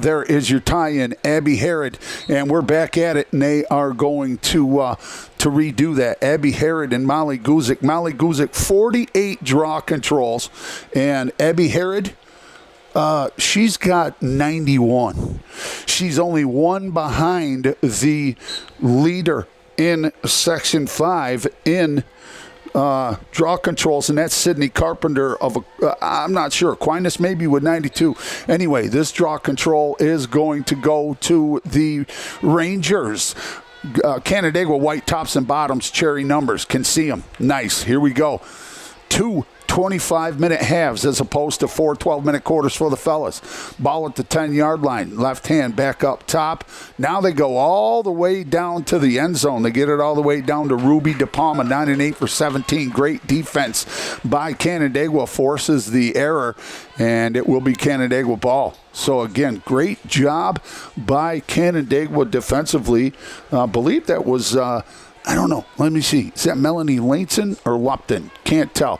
there is your tie-in, Abby Harrod. And we're back at it, and they are going to redo that. Abby Harrod and Molly Guzik. Molly Guzik, 48 draw controls. And Abby Harrod, she's got 91. She's only one behind the leader in Section 5 in draw controls, and that's Sydney Carpenter of, I'm not sure, Aquinas maybe with 92. Anyway, this draw control is going to go to the Rangers. Canandaigua white tops and bottoms, cherry numbers. Can see them. Nice. Here we go. 2 25-minute halves as opposed to 4 12-minute quarters for the fellas. Ball at the 10-yard line. Left hand back up top. Now they go all the way down to the end zone. They get it all the way down to Ruby DePalma, 9 and 8 for 17. Great defense by Canandaigua forces the error, and it will be Canandaigua ball. So, again, great job by Canandaigua defensively. I believe that was, I don't know. Let me see. Is that Melanie Lainson or Lupton? Can't tell.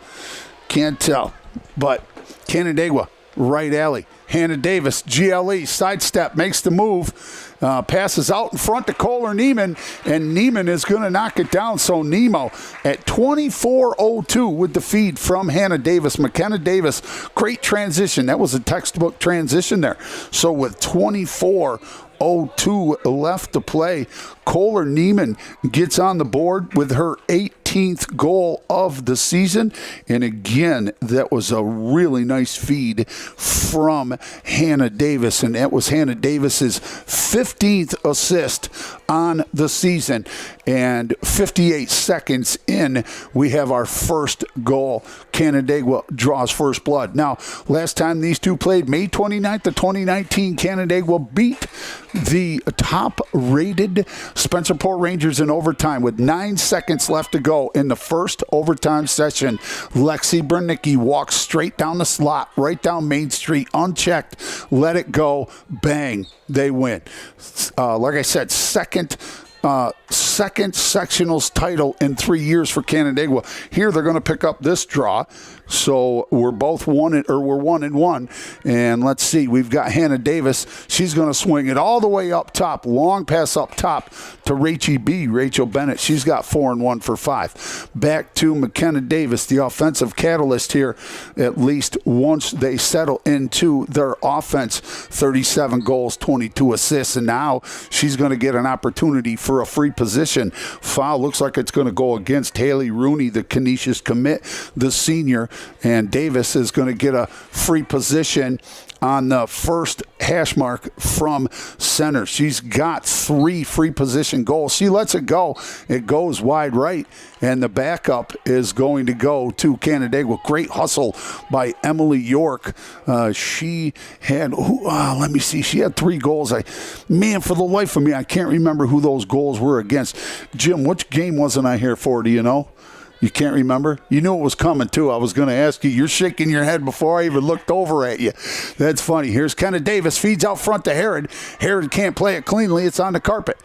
But Canandaigua, right alley. Hannah Davis, GLE, sidestep, makes the move. Passes out in front to Kohler Neiman, and Neiman is going to knock it down. So Nemo at 24:02 with the feed from Hannah Davis. McKenna Davis, great transition. That was a textbook transition there. So with 24:02 left to play, Kohler Neiman gets on the board with her 18th goal of the season. And again, that was a really nice feed from Hannah Davis. And that was Hannah Davis's 15th assist on the season. And 58 seconds in, we have our first goal. Canandaigua draws first blood. Now, last time these two played, May 29th of 2019, Canandaigua beat the top-rated Spencerport Rangers in overtime with 9 seconds left to go in the first overtime session. Lexi Bernicki walks straight down the slot, right down Main Street, unchecked, let it go, bang, they win. Like I said, second sectionals title in 3 years for Canandaigua. Here they're going to pick up this draw. So we're both we're 1-1. And let's see, we've got Hannah Davis. She's going to swing it all the way up top. Long pass up top to Rachel Bennett. She's got 4-1 for 5. Back to McKenna Davis, the offensive catalyst here, at least once they settle into their offense. 37 goals, 22 assists, and now she's going to get an opportunity for a free position. Foul looks like it's going to go against Haley Rooney, the Canisius commit, the senior, and Davis is going to get a free position on the first hash mark from center. She's got 3 free position goals. She lets it go. It goes wide right, and the backup is going to go to Canandaigua. Great hustle by Emily York. She had, let me see, she had 3 goals. For the life of me, I can't remember who those goals were against. Jim, which game wasn't I here for? Do you know? You can't remember? You knew it was coming, too. I was going to ask you. You're shaking your head before I even looked over at you. That's funny. Here's Kenna Davis. Feeds out front to Herod. Herod can't play it cleanly. It's on the carpet.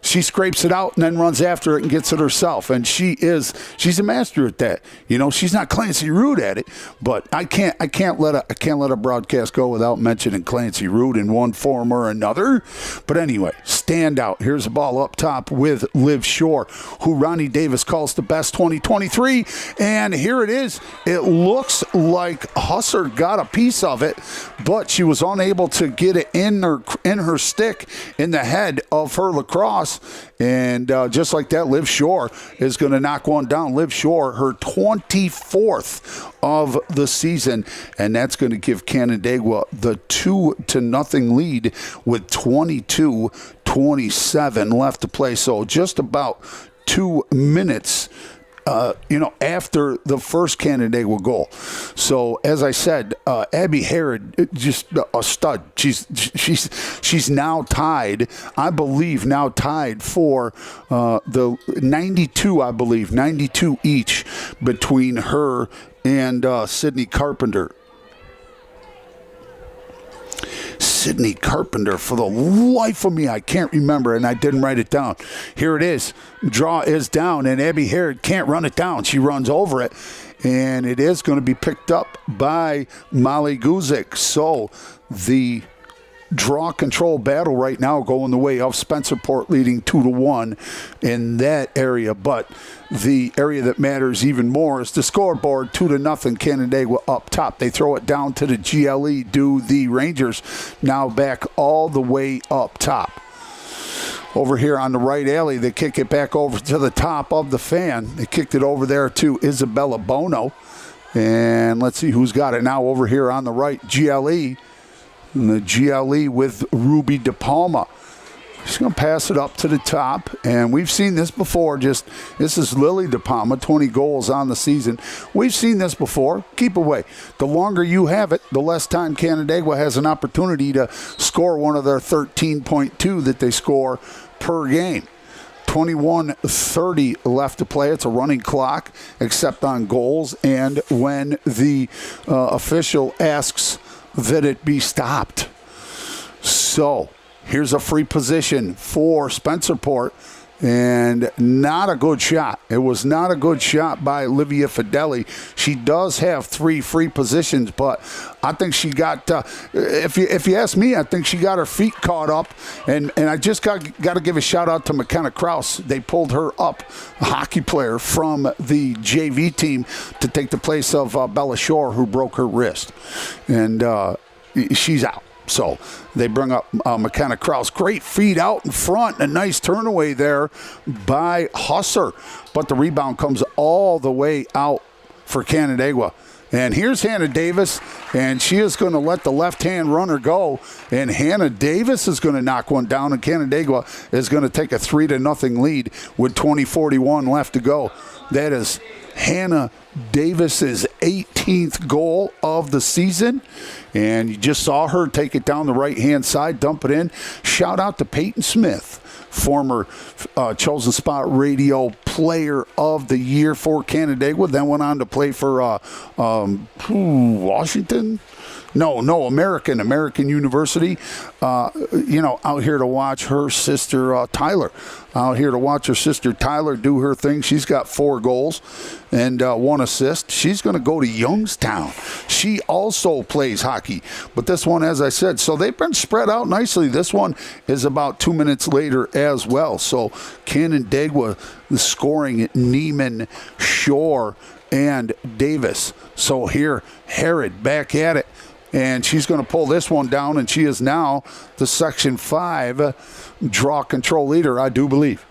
She scrapes it out and then runs after it and gets it herself. And she's a master at that. You know, she's not Clancy Root at it, but I can't let a broadcast go without mentioning Clancy Root in one form or another. But anyway, stand out. Here's the ball up top with Liv Shore, who Ronnie Davis calls the best 2023. And here it is. It looks like Husser got a piece of it, but she was unable to get it in her stick in the head of her lacrosse. And just like that, Liv Shore is going to knock one down. Liv Shore, her 24th of the season, and that's going to give Canandaigua the 2-0 lead with 22:27 left to play. So just about 2 minutes after the first Canandaigua goal. So as I said, Abby Harrod, just a stud. She's now tied, I believe, for the 92, I believe, 92 each between her and Sydney Carpenter. Sydney Carpenter, for the life of me, I can't remember, and I didn't write it down. Here it is. Draw is down, and Abby Harrod can't run it down. She runs over it, and it is going to be picked up by Molly Guzik. So the draw control battle right now going the way of Spencerport, leading 2-1 in that area. But the area that matters even more is the scoreboard, 2-0, Canandaigua up top. They throw it down to the GLE, do the Rangers now back all the way up top. Over here on the right alley, they kick it back over to the top of the fan. They kicked it over there to Isabella Bono. And let's see who's got it now over here on the right, GLE. And the GLE with Ruby De Palma. She's going to pass it up to the top. And we've seen this before. This is Lily De Palma, 20 goals on the season. We've seen this before. Keep away. The longer you have it, the less time Canandaigua has an opportunity to score one of their 13.2 that they score per game. 21:30 left to play. It's a running clock, except on goals and when the official asks that it be stopped. So here's a free position for Spencerport, and not a good shot. It was not a good shot by Olivia Fideli. She does have 3 free positions, but I think she got, if you ask me, I think she got her feet caught up, and I just got to give a shout out to McKenna Krause. They pulled her up, a hockey player from the JV team, to take the place of Bella Shore, who broke her wrist, and she's out. So they bring up McKenna Krause. Great feed out in front. A nice turnaway there by Husser. But the rebound comes all the way out for Canandaigua. And here's Hannah Davis, and she is going to let the left-hand runner go. And Hannah Davis is going to knock one down, and Canandaigua is going to take a 3-0 lead with 20:41 left to go. That is Hannah Davis's 18th goal of the season. And you just saw her take it down the right-hand side, dump it in. Shout out to Peyton Smith, former Chosen Spot Radio Player of the Year for Canandaigua. Then went on to play for Washington. American University. Out here to watch her sister Tyler. Out here to watch her sister Tyler do her thing. She's got 4 goals and 1 assist. She's going to go to Youngstown. She also plays hockey. But this one, as I said, so they've been spread out nicely. This one is about 2 minutes later as well. So Canandaigua scoring at Neiman, Shore, and Davis. So here, Herod back at it. And she's going to pull this one down, and she is now the Section 5 draw control leader, I do believe.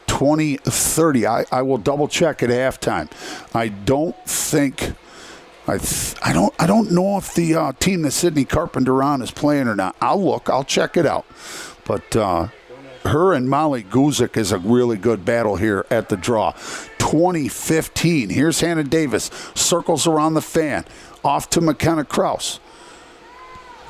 20:30. I will double check at halftime. I don't think I don't know if the team that Sydney Carpenter on is playing or not. I'll check it out. But her and Molly Guzik is a really good battle here at the draw. 20:15. Here's Hannah Davis. Circles around the fan. Off to McKenna Krause.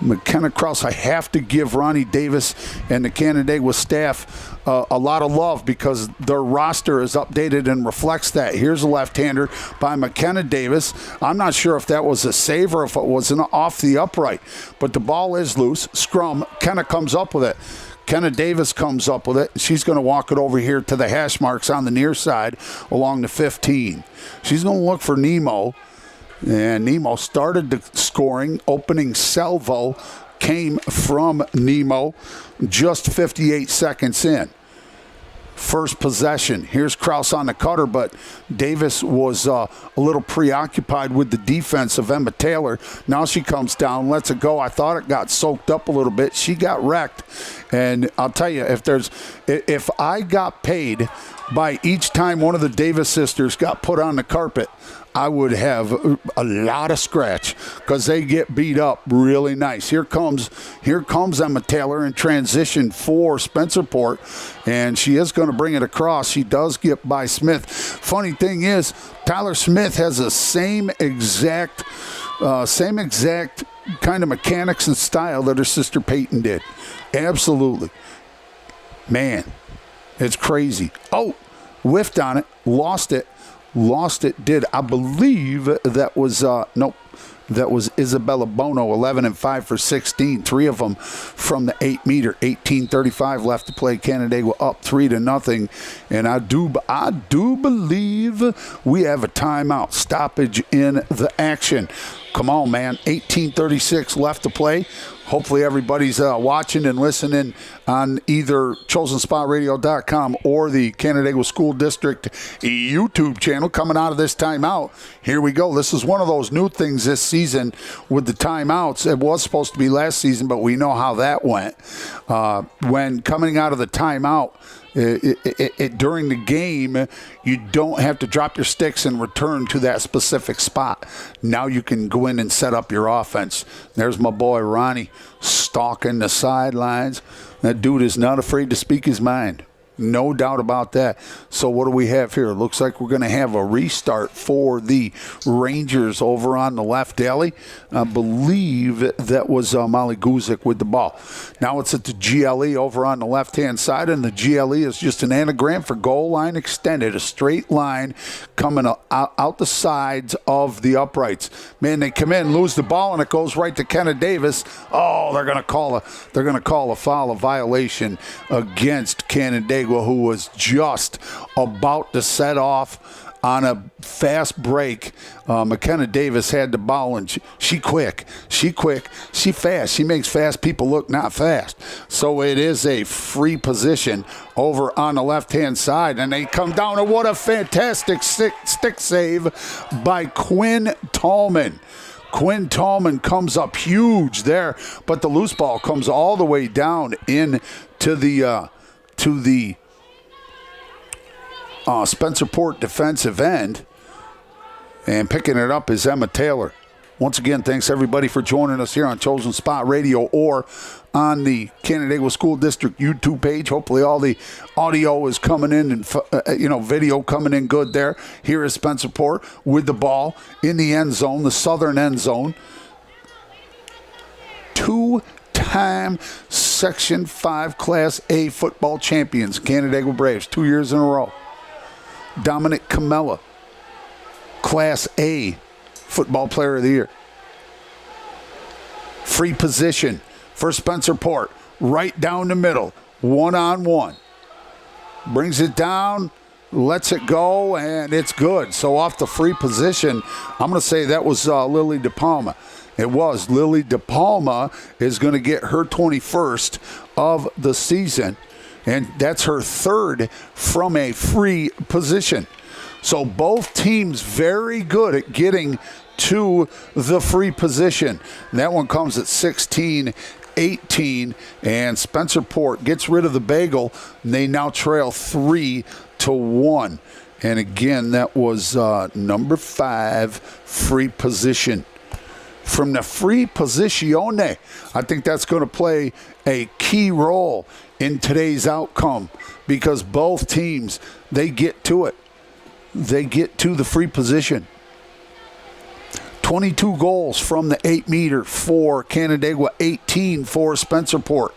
McKenna Krause, I have to give Ronnie Davis and the Canandaigua staff a lot of love because their roster is updated and reflects that. Here's a left-hander by McKenna Davis. I'm not sure if that was a save or if it was off the upright, but the ball is loose. Scrum. Kenna comes up with it. Kenna Davis comes up with it. She's going to walk it over here to the hash marks on the near side along the 15. She's going to look for Nemo. And Nemo started the scoring. Opening salvo came from Nemo just 58 seconds in. First possession. Here's Krause on the cutter, but Davis was a little preoccupied with the defense of Emma Taylor. Now she comes down, lets it go. I thought it got soaked up a little bit. She got wrecked. And I'll tell you, if I got paid by each time one of the Davis sisters got put on the carpet, I would have a lot of scratch because they get beat up really nice. Here comes Emma Taylor in transition for Spencerport, and she is going to bring it across. She does get by Smith. Funny thing is, Tyler Smith has the same exact kind of mechanics and style that her sister Peyton did. Absolutely. Man, it's crazy. Oh, whiffed on it, lost it. Did I believe that was nope, that was Isabella Bono, 11 and 5 for 16, 3 of them from the 8 meter. 18:35 left to play. Canandaigua up 3-0, and I do believe we have a timeout stoppage in the action. Come on, man. 18:36 left to play. Hopefully everybody's watching and listening on either ChosenSpotRadio.com or the Canandaigua School District YouTube channel. Coming out of this timeout, here we go. This is one of those new things this season with the timeouts. It was supposed to be last season, but we know how that went. When coming out of the timeout, during the game, you don't have to drop your sticks and return to that specific spot. Now you can go in and set up your offense. There's my boy Ronnie stalking the sidelines. That dude is not afraid to speak his mind. No doubt about that. So what do we have here? Looks like we're going to have a restart for the Rangers over on the left alley. I believe that was Molly Guzik with the ball. Now it's at the GLE over on the left-hand side, and the GLE is just an anagram for goal line extended, a straight line coming out the sides of the uprights. Man, they come in, lose the ball, and it goes right to Kenna Davis. Oh, they're going to call a foul, a violation against Canandaigua, who was just about to set off on a fast break. McKenna Davis had the ball, and she quick, she fast. She makes fast people look not fast. So it is a free position over on the left-hand side, and they come down, and what a fantastic stick save by Quinn Tallman. Quinn Tallman comes up huge there, but the loose ball comes all the way down in to the Spencerport defensive end, and picking it up is Emma Taylor. Once again, thanks everybody for joining us here on Chosen Spot Radio or on the Canandaigua School District YouTube page. Hopefully all the audio is coming in and video coming in good there. Here is Spencerport with the ball in the end zone, the southern end zone. Two-time Section 5 Class A football champions, Canandaigua Braves, 2 years in a row. Dominic Camella, Class A Football Player of the Year. Free position for Spencerport, right down the middle, one-on-one. Brings it down, lets it go, and it's good. So off the free position, I'm going to say that was Lily DePalma. It was. Lily DePalma is going to get her 21st of the season, and that's her third from a free position. So both teams very good at getting to the free position. And that one comes at 16-18, and Spencerport gets rid of the bagel, and they now trail 3-1. And again, that was number 5 free position. From the free posicione, I think that's going to play a key role in today's outcome, because both teams, they get to it. They get to the free position. 22 goals from the 8-meter for Canandaigua, 18 for Spencerport.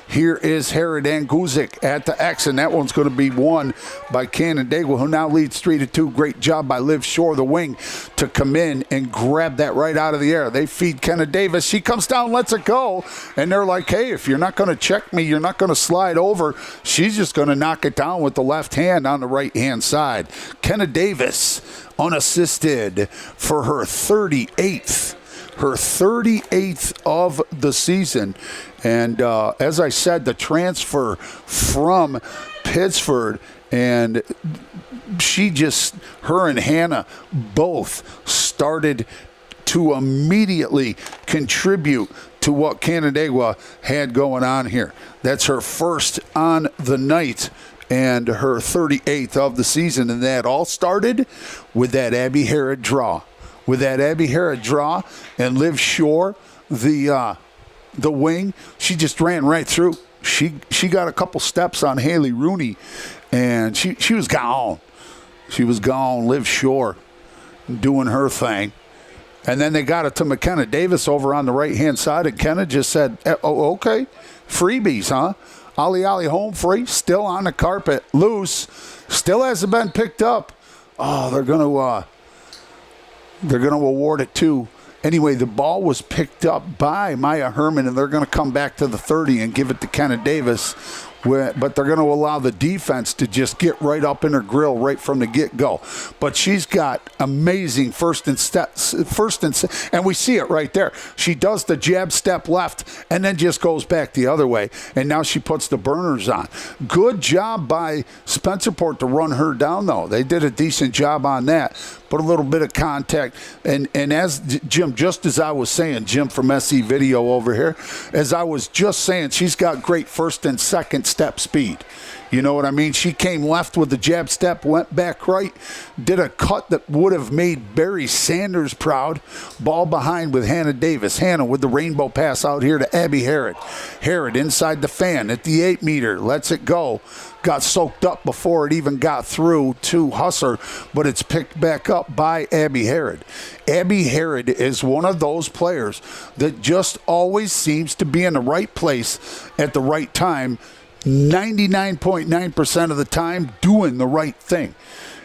Here is Haradan Guzik at the X, and that one's going to be won by Canandaigua, who now leads 3-2. Great job by Liv Shore, the wing, to come in and grab that right out of the air. They feed Kenna Davis. She comes down, lets it go, and they're like, hey, if you're not going to check me, you're not going to slide over. She's just going to knock it down with the left hand on the right-hand side. Kenna Davis, unassisted for her 38th. Her 38th of the season. And as I said, the transfer from Pittsford, and her and Hannah both started to immediately contribute to what Canandaigua had going on here. That's her first on the night and her 38th of the season. And that all started with that Abby Harrod draw. With that Abby Harrod draw, and Liv Shore, the wing, she just ran right through. She got a couple steps on Haley Rooney, and she was gone. She was gone, Liv Shore, doing her thing. And then they got it to McKenna Davis over on the right-hand side, and Kenna just said, oh, okay, freebies, huh? Ollie home free, still on the carpet, loose, still hasn't been picked up. Oh, they're going to award it to. Anyway, the ball was picked up by Maya Herman, and they're going to come back to the 30 and give it to Kenna Davis but they're going to allow the defense to just get right up in her grill right from the get-go. But she's got amazing and we see it right there. She does the jab step left and then just goes back the other way, and now she puts the burners on. Good job by Spencerport to run her down, though. They did a decent job on that. Put a little bit of contact. And as Jim, just as I was saying, Jim from SE Video over here, as I was just saying, she's got great first and second step speed. You know what I mean? She came left with the jab step, went back right, did a cut that would have made Barry Sanders proud. Ball behind with Hannah Davis. Hannah with the rainbow pass out here to Abby Harrod. Harrod inside the fan at the 8-meter. Lets it go. Got soaked up before it even got through to Husser, but it's picked back up by Abby Harrod. Abby Harrod is one of those players that just always seems to be in the right place at the right time, 99.9% of the time doing the right thing.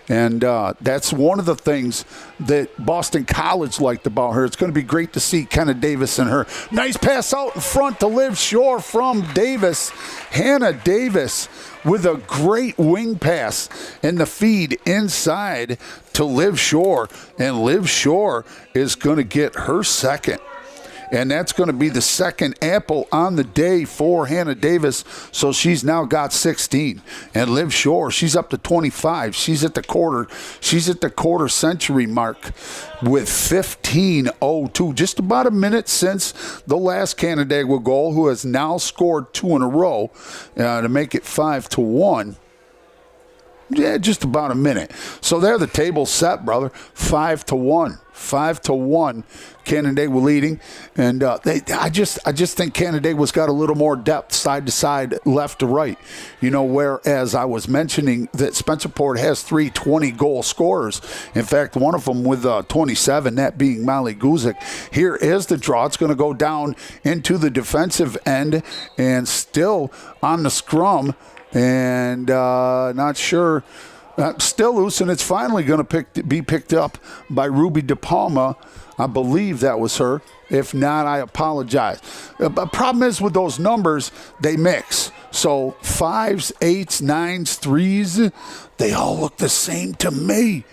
And that's one of the things that Boston College liked about her. It's going to be great to see Kenna Davis and her. Nice pass out in front to Liv Shore from Davis. Hannah Davis with a great wing pass and the feed inside to Liv Shore. And Liv Shore is going to get her second. And that's going to be the second apple on the day for Hannah Davis. So she's now got 16. And Liv Shore, she's up to 25. She's at the quarter century mark with 15:02. Just about a minute since the last Canandaigua goal, who has now scored 2 in a row to make it 5-1. Yeah, just about a minute. So there the table's set, brother. 5-1. 5-1. Canandaigua leading, and I just think Canandaigua's got a little more depth side to side, left to right. You know, whereas I was mentioning that Spencerport has 3 20-goal scorers. In fact, one of them with 27, that being Molly Guzik. Here is the draw. It's going to go down into the defensive end, and still on the scrum, and not sure. Still loose, and it's finally going to be picked up by Ruby DePalma. I believe that was her. If not, I apologize. The problem is with those numbers, they mix. So 5s, 8s, 9s, 3s, they all look the same to me.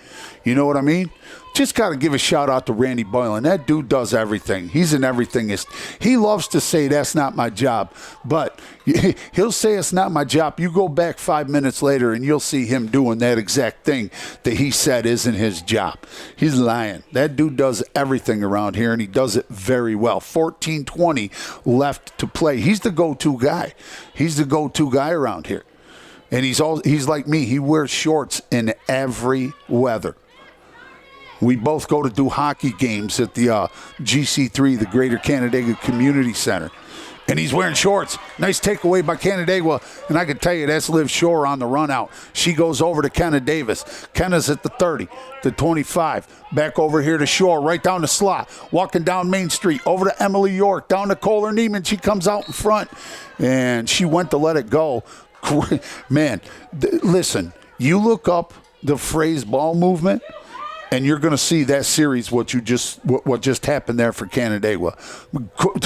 You know what I mean? Just got to give a shout out to Randy Boylan. That dude does everything. He's an everythingist. He loves to say that's not my job, but he'll say it's not my job. You go back 5 minutes later and you'll see him doing that exact thing that he said isn't his job. He's lying. That dude does everything around here, and he does it very well. 14:20 left to play. He's the go-to guy. He's the go-to guy around here. And he's like me. He wears shorts in every weather. We both go to do hockey games at the GC3, the Greater Canandaigua Community Center. And he's wearing shorts. Nice takeaway by Canandaigua. And I can tell you, that's Liv Shore on the run out. She goes over to Kenna Davis. Kenna's at the 30, the 25. Back over here to Shore, right down the slot. Walking down Main Street, over to Emily York, down to Kohler Neiman. She comes out in front, and she went to let it go. Man, listen, you look up the phrase ball movement, and you're going to see that series, what just happened there for Canandaigua.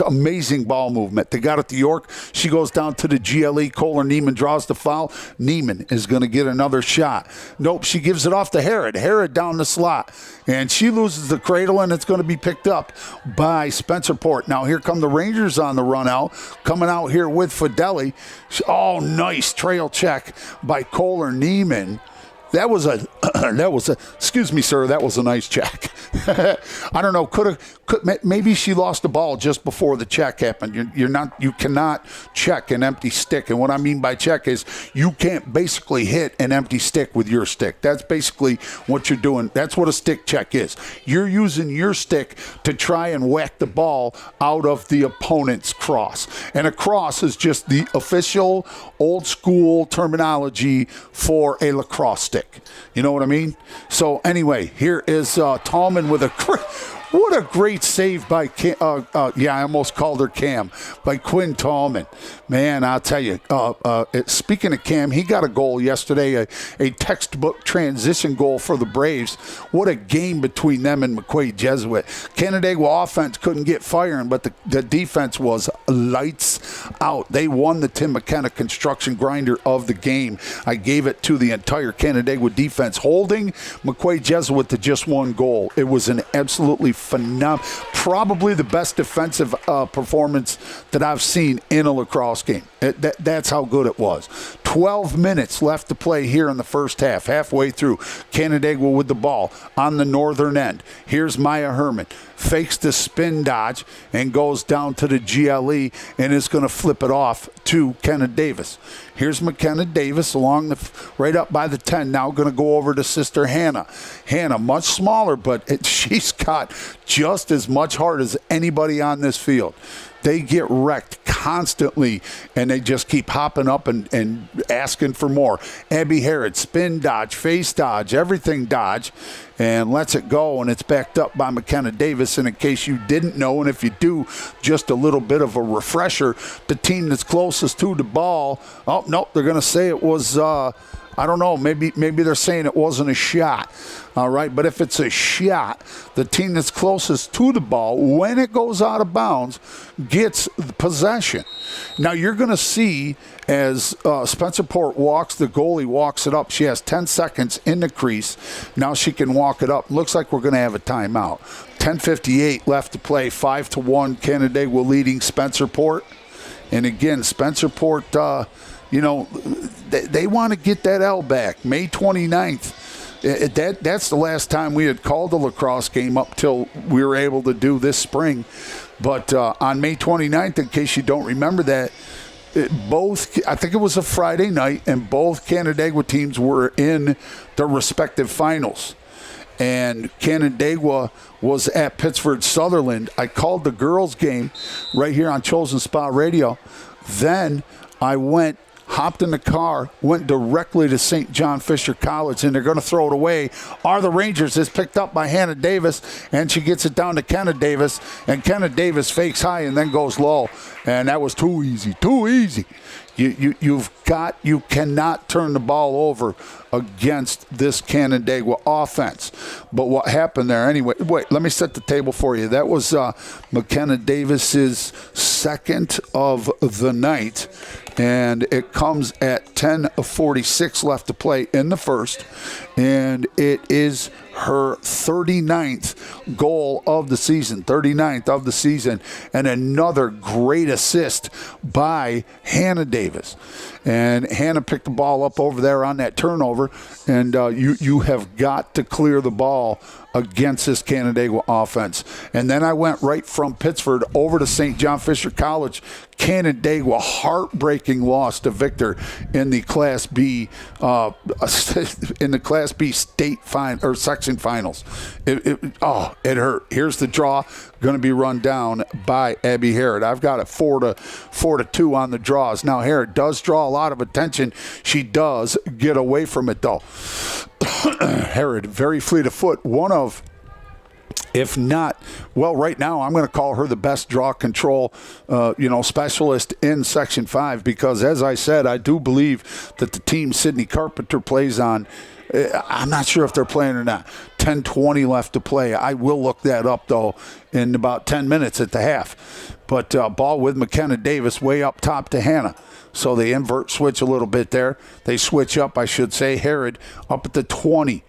Amazing ball movement. They got it to York. She goes down to the GLE. Kohler Neiman draws the foul. Neiman is going to get another shot. Nope, she gives it off to Harrod. Harrod down the slot. And she loses the cradle, and it's going to be picked up by Spencerport. Now here come the Rangers on the run out. Coming out here with Fideli. Oh, nice trail check by Kohler Neiman. That was a, excuse me, sir, that was a nice check. I don't know, maybe she lost the ball just before the check happened. You cannot check an empty stick. And what I mean by check is you can't basically hit an empty stick with your stick. That's basically what you're doing. That's what a stick check is. You're using your stick to try and whack the ball out of the opponent's cross. And a cross is just the official old school terminology for a lacrosse stick. You know what I mean? So anyway, here is Tallman with what a great save by Cam. I almost called her Cam, by Quinn Tallman. Man, I'll tell you, speaking of Cam, he got a goal yesterday, a textbook transition goal for the Braves. What a game between them and McQuaid Jesuit. Canandaigua offense couldn't get firing, but the defense was lights out. They won the Tim McKenna Construction Grinder of the game. I gave it to the entire Canandaigua defense, holding McQuay Jesuit to just one goal. It was an absolutely phenomenal, probably the best defensive performance that I've seen in a lacrosse game. That's how good it was. 12 minutes left to play here in the first half. Halfway through, Canandaigua with the ball on the northern end. Here's Maya Herman. Fakes the spin dodge and goes down to the GLE and is going to flip it off to Kenna Davis. Here's McKenna Davis along right up by the 10. Now going to go over to Sister Hannah. Hannah, much smaller, but she's got just as much heart as anybody on this field. They get wrecked constantly, and they just keep hopping up and asking for more. Abby Herod, spin dodge, face dodge, everything dodge, and lets it go, and it's backed up by McKenna Davis. And in case you didn't know, and if you do, just a little bit of a refresher, the team that's closest to the ball, oh, nope, they're going to say it was, I don't know, maybe they're saying it wasn't a shot. All right, but if it's a shot, the team that's closest to the ball, when it goes out of bounds, gets possession. Now, you're going to see as Spencerport the goalie walks it up. She has 10 seconds in the crease. Now she can walk it up. Looks like we're going to have a timeout. 10:58 left to play, 5-1, Canandaigua leading Spencerport. And again, Spencerport, they want to get that L back. May 29th. That's the last time we had called a lacrosse game up till we were able to do this spring. But on May 29th, in case you don't remember that, I think it was a Friday night, and both Canandaigua teams were in their respective finals. And Canandaigua was at Pittsford Sutherland. I called the girls' game right here on Chosen Spot Radio. Then I hopped in the car, went directly to St. John Fisher College, and they're going to throw it away. Are the Rangers is picked up by Hannah Davis, and she gets it down to Kenna Davis, and Kenna Davis fakes high and then goes low, and that was too easy. You cannot turn the ball over against this Canandaigua offense. But what happened there anyway? Wait, let me set the table for you. That was McKenna Davis's second of the night, and it comes at 10:46 left to play in the first, and it is her 39th goal of the season, and another great assist by Hannah Davis. And Hannah picked the ball up over there on that turnover, and you have got to clear the ball against this Canandaigua offense. And then I went right from Pittsford over to St. John Fisher College. Canandaigua, heartbreaking loss to Victor in the Class B state section finals. It hurt. Here's the draw, going to be run down by Abby Herod. I've got it 4-2 on the draws. Now Herod does draw a lot of attention. She does get away from it though. Herod, very fleet of foot, one of, if not, well, right now I'm going to call her the best draw control, specialist in Section 5, because as I said, I do believe that the team Sydney Carpenter plays on, I'm not sure if they're playing or not. 10:20 left to play. I will look that up, though, in about 10 minutes at the half. But ball with McKenna Davis way up top to Hannah. So they invert switch a little bit there. They switch up, I should say. Herod up at the 20.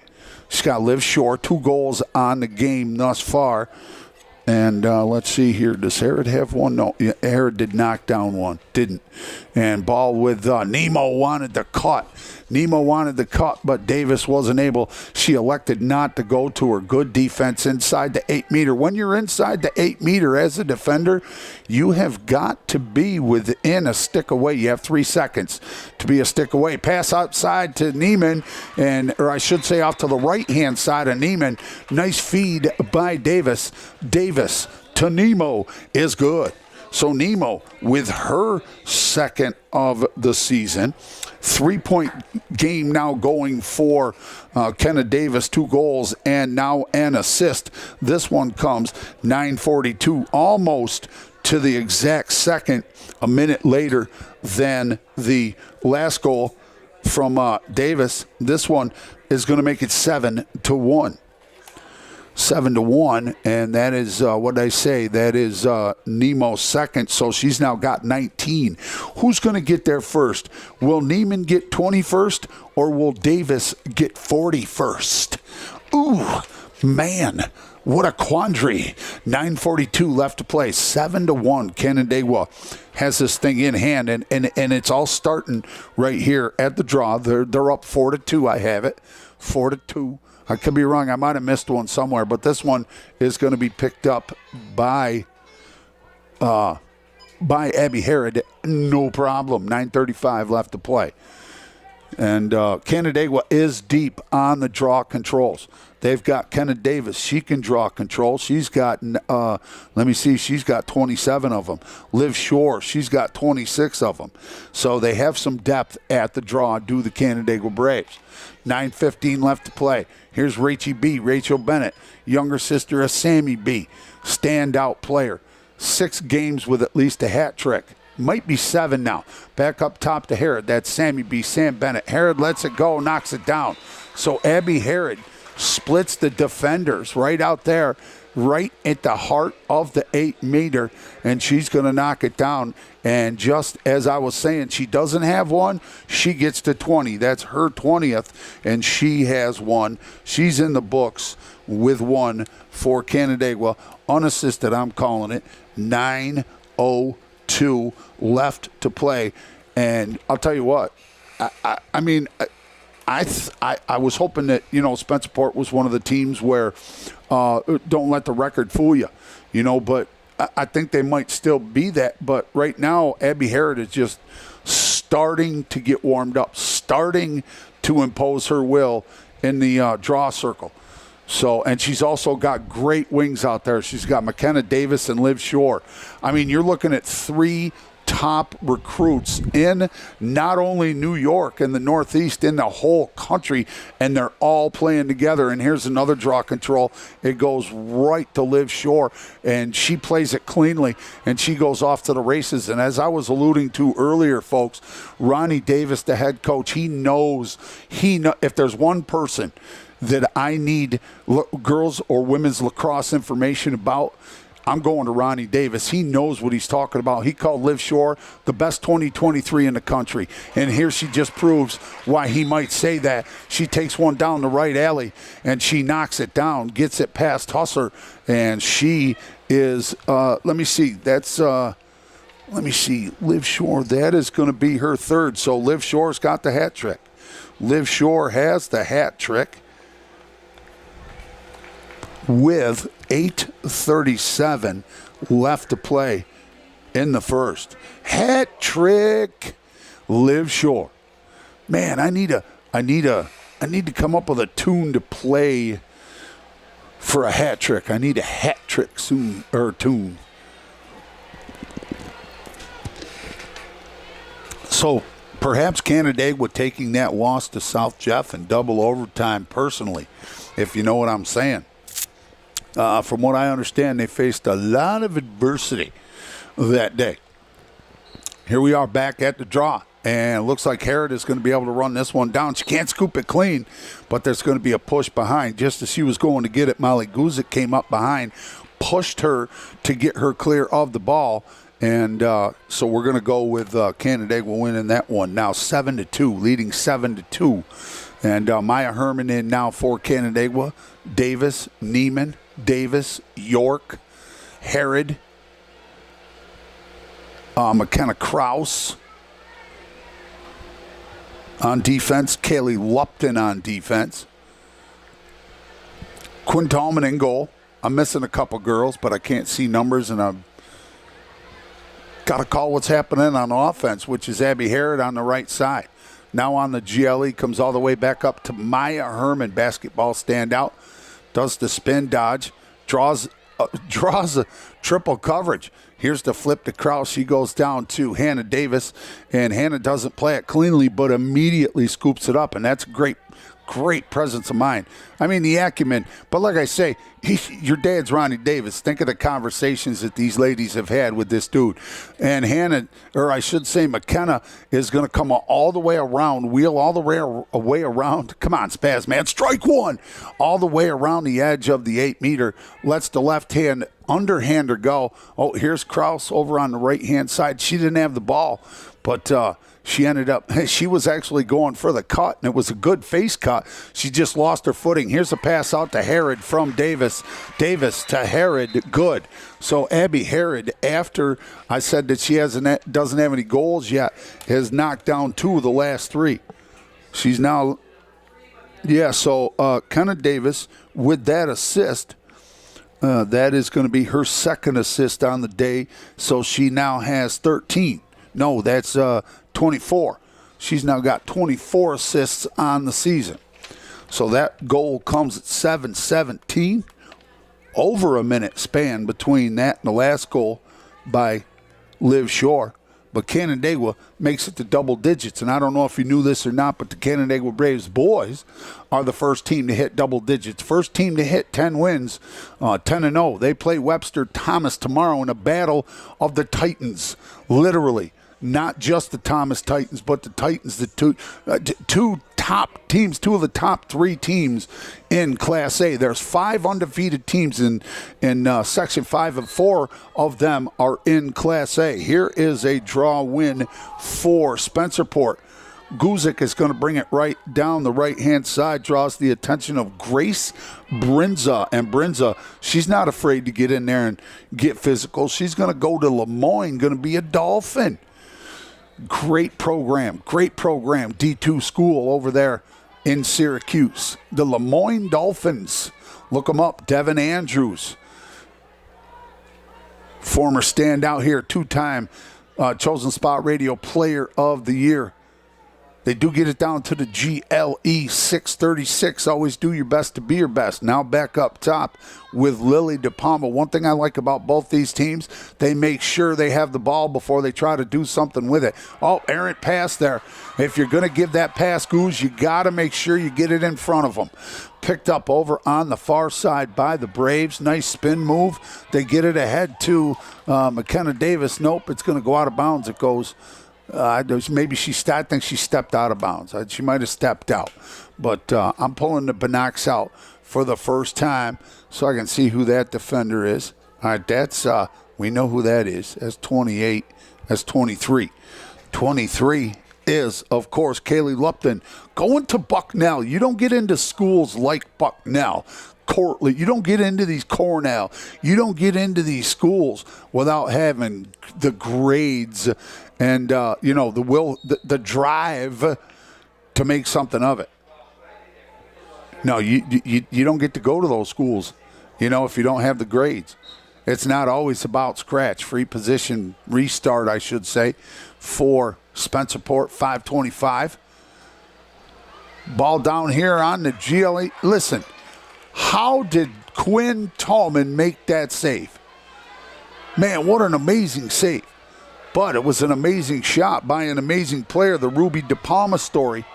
She's got to live short. 2 goals on the game thus far. And let's see here. Does Herod have one? No. Herod did knock down one. Didn't. And ball with Nemo wanted the cut. But Davis wasn't able. She elected not to go to her. Good defense inside the 8 meter. When you're inside the 8 meter as a defender, you have got to be within a stick away. You have 3 seconds to be a stick away. Pass outside to Neiman, or I should say off to the right-hand side of Neiman. Nice feed by Davis. Davis to Nemo is good. So Nemo with her second of the season. 3-point game now going for Kenna Davis, 2 goals and now an assist. This one comes 9:42, almost to the exact second, a minute later than the last goal from Davis. This one is going to make it 7-1. 7-1, and that is what did I say? That is Nemo's second, so she's now got 19. Who's going to get there first? Will Neiman get 21st, or will Davis get 41st? Ooh, man, what a quandary. 9:42 left to play. 7-1. Canandaigua has this thing in hand, and it's all starting right here at the draw. They're up 4-2. I have it 4-2. I could be wrong. I might have missed one somewhere, but this one is going to be picked up by Abby Herod. No problem. 9:35 left to play. And Canandaigua is deep on the draw controls. They've got Kenna Davis. She can draw control. She's got, let me see, she's got 27 of them. Liv Shore, she's got 26 of them. So they have some depth at the draw, do the Canandaigua Braves. 9:15 left to play. Here's Rachel Bennett, younger sister of Sammy B. Standout player. 6 games with at least a hat trick. Might be 7 now. Back up top to Herod. That's Sammy B. Sam Bennett. Herod lets it go, knocks it down. So Abby Herod splits the defenders right out there, right at the heart of the 8-meter, and she's going to knock it down. And just as I was saying, she doesn't have one. She gets to 20. That's her 20th, and she has one. She's in the books with one for Canandaigua. Unassisted, I'm calling it. 9:02 left to play. And I'll tell you what, I mean, I was hoping that, Spencerport was one of the teams where don't let the record fool you, but I think they might still be that. But right now, Abby Herod is just starting to get warmed up, starting to impose her will in the draw circle. So, and she's also got great wings out there. She's got McKenna Davis and Liv Shore. I mean, you're looking at 3 top recruits in not only New York and the Northeast, in the whole country, and they're all playing together. And here's another draw control. It goes right to Liv Shore, and she plays it cleanly, and she goes off to the races. And as I was alluding to earlier, folks, Ronnie Davis, the head coach, he knows if there's one person that I need girls or women's lacrosse information about, I'm going to Ronnie Davis. He knows what he's talking about. He called Liv Shore the best 2023 in the country. And here she just proves why he might say that. She takes one down the right alley, and she knocks it down, gets it past Husser, and she is, let me see, Liv Shore, that is going to be her third. So Liv Shore's got the hat trick. Liv Shore has the hat trick with 8:37 left to play in the first. Hat trick, Liv Shore. Man, I need to come up with a tune to play for a hat trick. I need a hat trick tune. So perhaps Canandaigua taking that loss to South Jeff in double overtime personally, if you know what I'm saying. From what I understand, they faced a lot of adversity that day. Here we are back at the draw, and it looks like Herod is going to be able to run this one down. She can't scoop it clean, but there's going to be a push behind. Just as she was going to get it, Molly Guzik came up behind, pushed her to get her clear of the ball, and so we're going to go with Canandaigua winning that one. Now 7-2, leading 7-2. And Maya Herman in now for Canandaigua. Davis, Neiman, Davis, York, Herod, McKenna Kraus on defense, Kaylee Lupton on defense, Quinn Tallman in goal. I'm missing a couple girls, but I can't see numbers, and I've got to call what's happening on offense, which is Abby Herod on the right side. Now on the GLE, comes all the way back up to Maya Herman, basketball standout. Does the spin dodge, draws a triple coverage. Here's the flip to Kraus. She goes down to Hannah Davis, and Hannah doesn't play it cleanly, but immediately scoops it up, and that's great. great presence of mind. I mean, the acumen. But like I say, your dad's Ronnie Davis. Think of the conversations that these ladies have had with this dude. And Hannah, or I should say McKenna, is going to come all the way around, wheel all the way around. Come on, Spaz, man. Strike one. All the way around the edge of the 8-meter. Lets the left hand underhander go. Oh, here's Kraus over on the right-hand side. She didn't have the ball, but she ended up, she was actually going for the cut, and it was a good face cut. She just lost her footing. Here's a pass out to Herod from Davis. Davis to Herod, good. So Abby Herod, after I said that she doesn't have any goals yet, has knocked down 2 of the last 3. She's now, so Kenna Davis with that assist, that is going to be her second assist on the day, so she now has 13. No, that's 24. She's now got 24 assists on the season. So that goal comes at 7:17. Over a minute span between that and the last goal by Liv Shore. But Canandaigua makes it to double digits. And I don't know if you knew this or not, but the Canandaigua Braves boys are the first team to hit double digits. First team to hit 10 wins, 10-0. They play Webster Thomas tomorrow in a battle of the Titans, literally. Not just the Thomas Titans, but the Titans, the two top teams, 2 of the top 3 teams in Class A. There's 5 undefeated teams in Section 5, and 4 of them are in Class A. Here is a draw win for Spencerport. Guzik is going to bring it right down the right-hand side, draws the attention of Grace Brinza. And Brinza, she's not afraid to get in there and get physical. She's going to go to Lemoyne, going to be a Dolphin. Great program, D2 school over there in Syracuse. The Lemoyne Dolphins. Look them up. Devin Andrews, former standout here, 2-time Chosen Spot Radio Player of the Year. They do get it down to the GLE 636. Always do your best to be your best. Now back up top with Lily DePalma. One thing I like about both these teams, they make sure they have the ball before they try to do something with it. Oh, errant pass there. If you're going to give that pass, Goose, you got to make sure you get it in front of them. Picked up over on the far side by the Braves. Nice spin move. They get it ahead to McKenna Davis. Nope, it's going to go out of bounds. It goes... I think she stepped out of bounds. She might have stepped out. But I'm pulling the binocs out for the first time so I can see who that defender is. All right, that's we know who that is. That's 28. That's 23. 23 is, of course, Kaylee Lupton. Going to Bucknell. You don't get into schools like Bucknell. Cortland. You don't get into these Cornell. You don't get into these schools without having the grades and the will, the drive to make something of it. No, you don't get to go to those schools, if you don't have the grades. It's not always about scratch. Free position restart, I should say, for Spencerport, 5:25. Ball down here on the GLE. Listen. How did Quinn Tallman make that save? Man, what an amazing save. But it was an amazing shot by an amazing player, the Ruby DePalma story.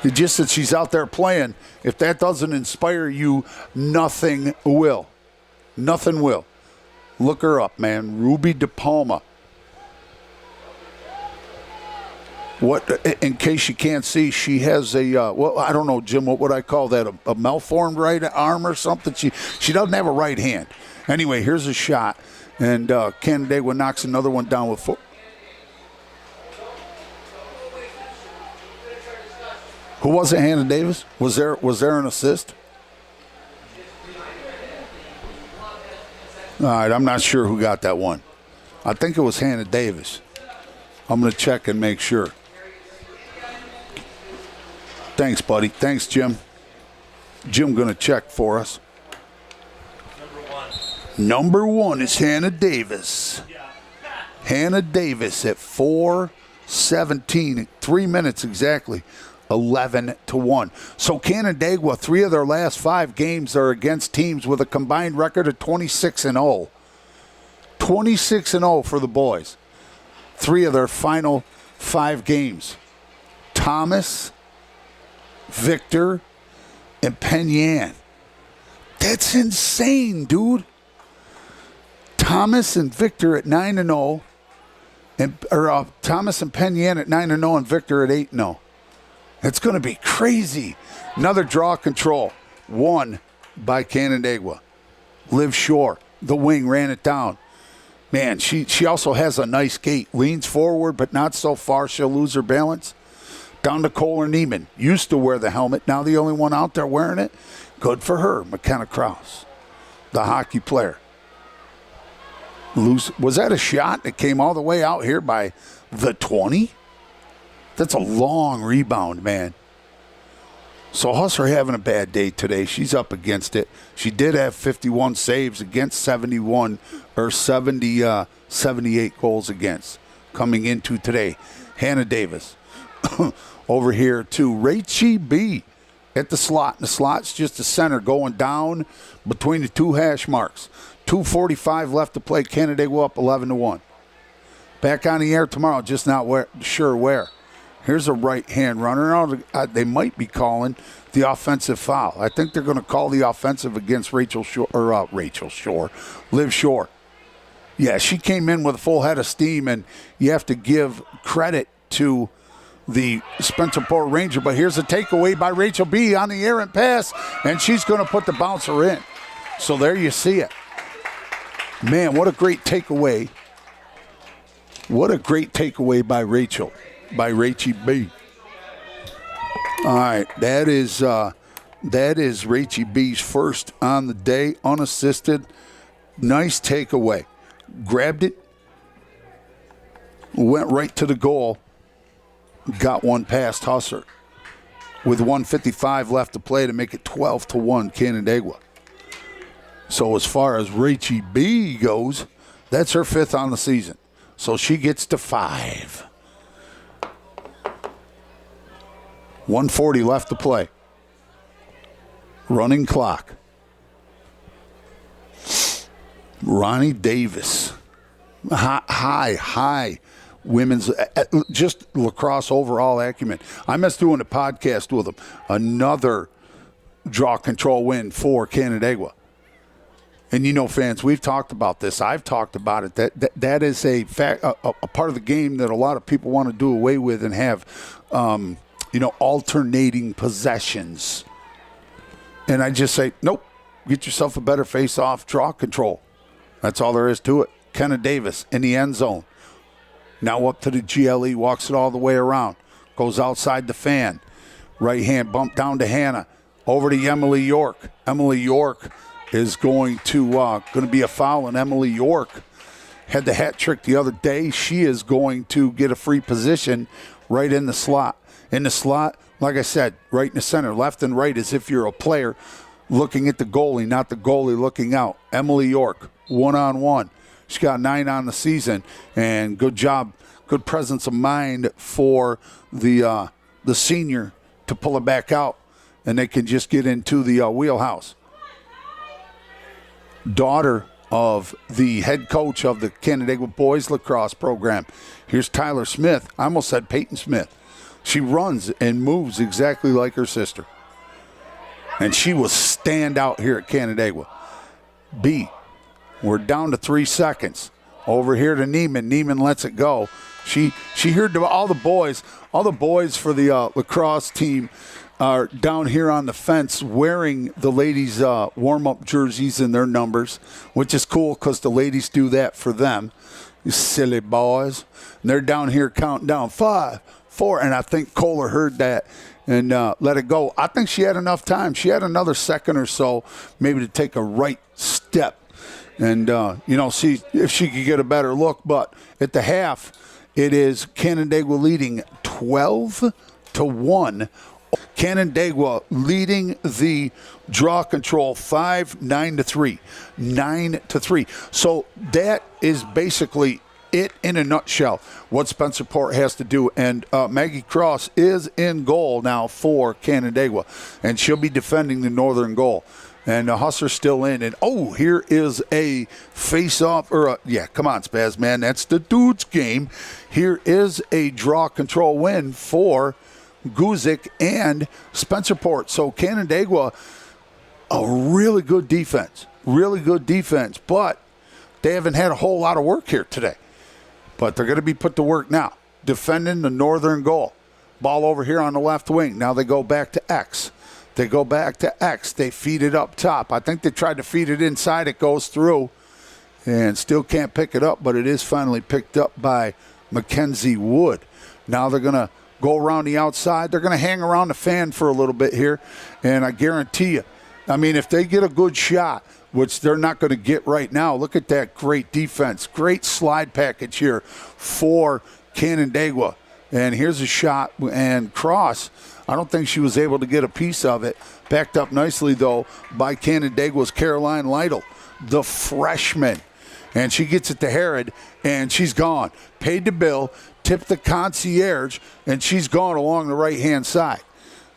It's just that she's out there playing. If that doesn't inspire you, nothing will. Nothing will. Look her up, man. Ruby DePalma. What, in case you can't see, she has a, I don't know, Jim, what would I call that? A malformed right arm or something? She doesn't have a right hand. Anyway, here's a shot. And Canandaigua knocks another one down with foot. Who was it, Hannah Davis? Was there an assist? All right, I'm not sure who got that one. I think it was Hannah Davis. I'm going to check and make sure. Thanks, buddy. Thanks, Jim. Jim going to check for us. Number one is Hannah Davis. Hannah Davis at 4:17, 3 minutes exactly, 11-1. So Canandaigua, 3 of their last 5 games are against teams with a combined record of 26-0. 26-0 for the boys. 3 of their final 5 games. Thomas, Victor, and Penyan. That's insane, dude. Thomas and Victor at 9-0, or Thomas and Penyan at 9-0, and Victor at 8-0. It's going to be crazy. Another draw control, won by Canandaigua. Liv Shore, the wing, ran it down. Man, she also has a nice gait. Leans forward, but not so far she'll lose her balance. Down to Kohler Neiman. Used to wear the helmet. Now the only one out there wearing it. Good for her, McKenna Krause, the hockey player. Was that a shot that came all the way out here by the 20? That's a long rebound, man. So Husser having a bad day today. She's up against it. She did have 51 saves against 78 goals against coming into today. Hannah Davis over here to Rachie B at the slot. And the slot's just the center going down between the two hash marks. 2:45 left to play. Canandaigua up 11-1. Back on the air tomorrow, just not sure where. Here's a right-hand runner. They might be calling the offensive foul. I think they're going to call the offensive against Liv Shore. Yeah, she came in with a full head of steam, and you have to give credit to the Spencerport Ranger. But here's a takeaway by Rachel B on the errant pass, and she's going to put the bouncer in. So there you see it. Man, what a great takeaway. What a great takeaway by Rachie B. All right, that is Rachie B's first on the day, unassisted. Nice takeaway. Grabbed it, went right to the goal, got one past Husser with 1:55 left to play to make it 12-1 Canandaigua. So as far as Rachie B goes, that's her fifth on the season. So she gets to 5. 1:40 left to play. Running clock. Ronnie Davis. High women's, just lacrosse overall acumen. I miss doing a podcast with them. Another draw control win for Canandaigua. And you know, fans, we've talked about this. I've talked about it. That is a part of the game that a lot of people want to do away with and have, alternating possessions. And I just say, nope, get yourself a better face-off draw control. That's all there is to it. Kenna Davis in the end zone. Now up to the GLE, walks it all the way around. Goes outside the fan. Right hand bump down to Hannah. Over to Emily York. Emily York is going to be a foul, and Emily York had the hat trick the other day. She is going to get a free position right in the slot. In the slot, like I said, right in the center, left and right, as if you're a player looking at the goalie, not the goalie looking out. Emily York, one-on-one. She's got 9 on the season, and good job, good presence of mind for the senior to pull it back out, and they can just get into the wheelhouse. Daughter of the head coach of the Canandaigua boys lacrosse program. Here's Tyler Smith. I almost said Peyton Smith. She runs and moves exactly like her sister. And she will stand out here at Canandaigua. B, we're down to 3 seconds. Over here to Neiman. Neiman lets it go. She heard all the boys for the lacrosse team are down here on the fence wearing the ladies' warm-up jerseys and their numbers, which is cool because the ladies do that for them. You silly boys. And they're down here counting down 5, 4, and I think Kohler heard that and let it go. I think she had enough time. She had another second or so maybe to take a right step and, see if she could get a better look. But at the half, it is Canandaigua leading 12-1. Canandaigua leading the draw control 9-3. 9-3. So that is basically it in a nutshell, what Spencerport has to do. And Maggie Cross is in goal now for Canandaigua, and she'll be defending the northern goal. And Husser's still in. And, here is a face-off. Come on, Spaz, man. That's the dude's game. Here is a draw control win for Guzik, and Spencerport. So Canandaigua, a really good defense, but they haven't had a whole lot of work here today. But they're going to be put to work now, defending the northern goal. Ball over here on the left wing. Now they go back to X. They feed it up top. I think they tried to feed it inside. It goes through and still can't pick it up, but it is finally picked up by Mackenzie Wood. Now they're going to go around the outside. They're going to hang around the fan for a little bit here, and I guarantee you, I mean, if they get a good shot, which they're not going to get right now, look at that great defense. Great slide package here for Canandaigua. And here's a shot, and Cross, I don't think she was able to get a piece of it. Backed up nicely, though, by Canandaigua's Caroline Lytle, the freshman. And she gets it to Herod, and she's gone. Paid the bill, tipped the concierge, and she's gone along the right-hand side.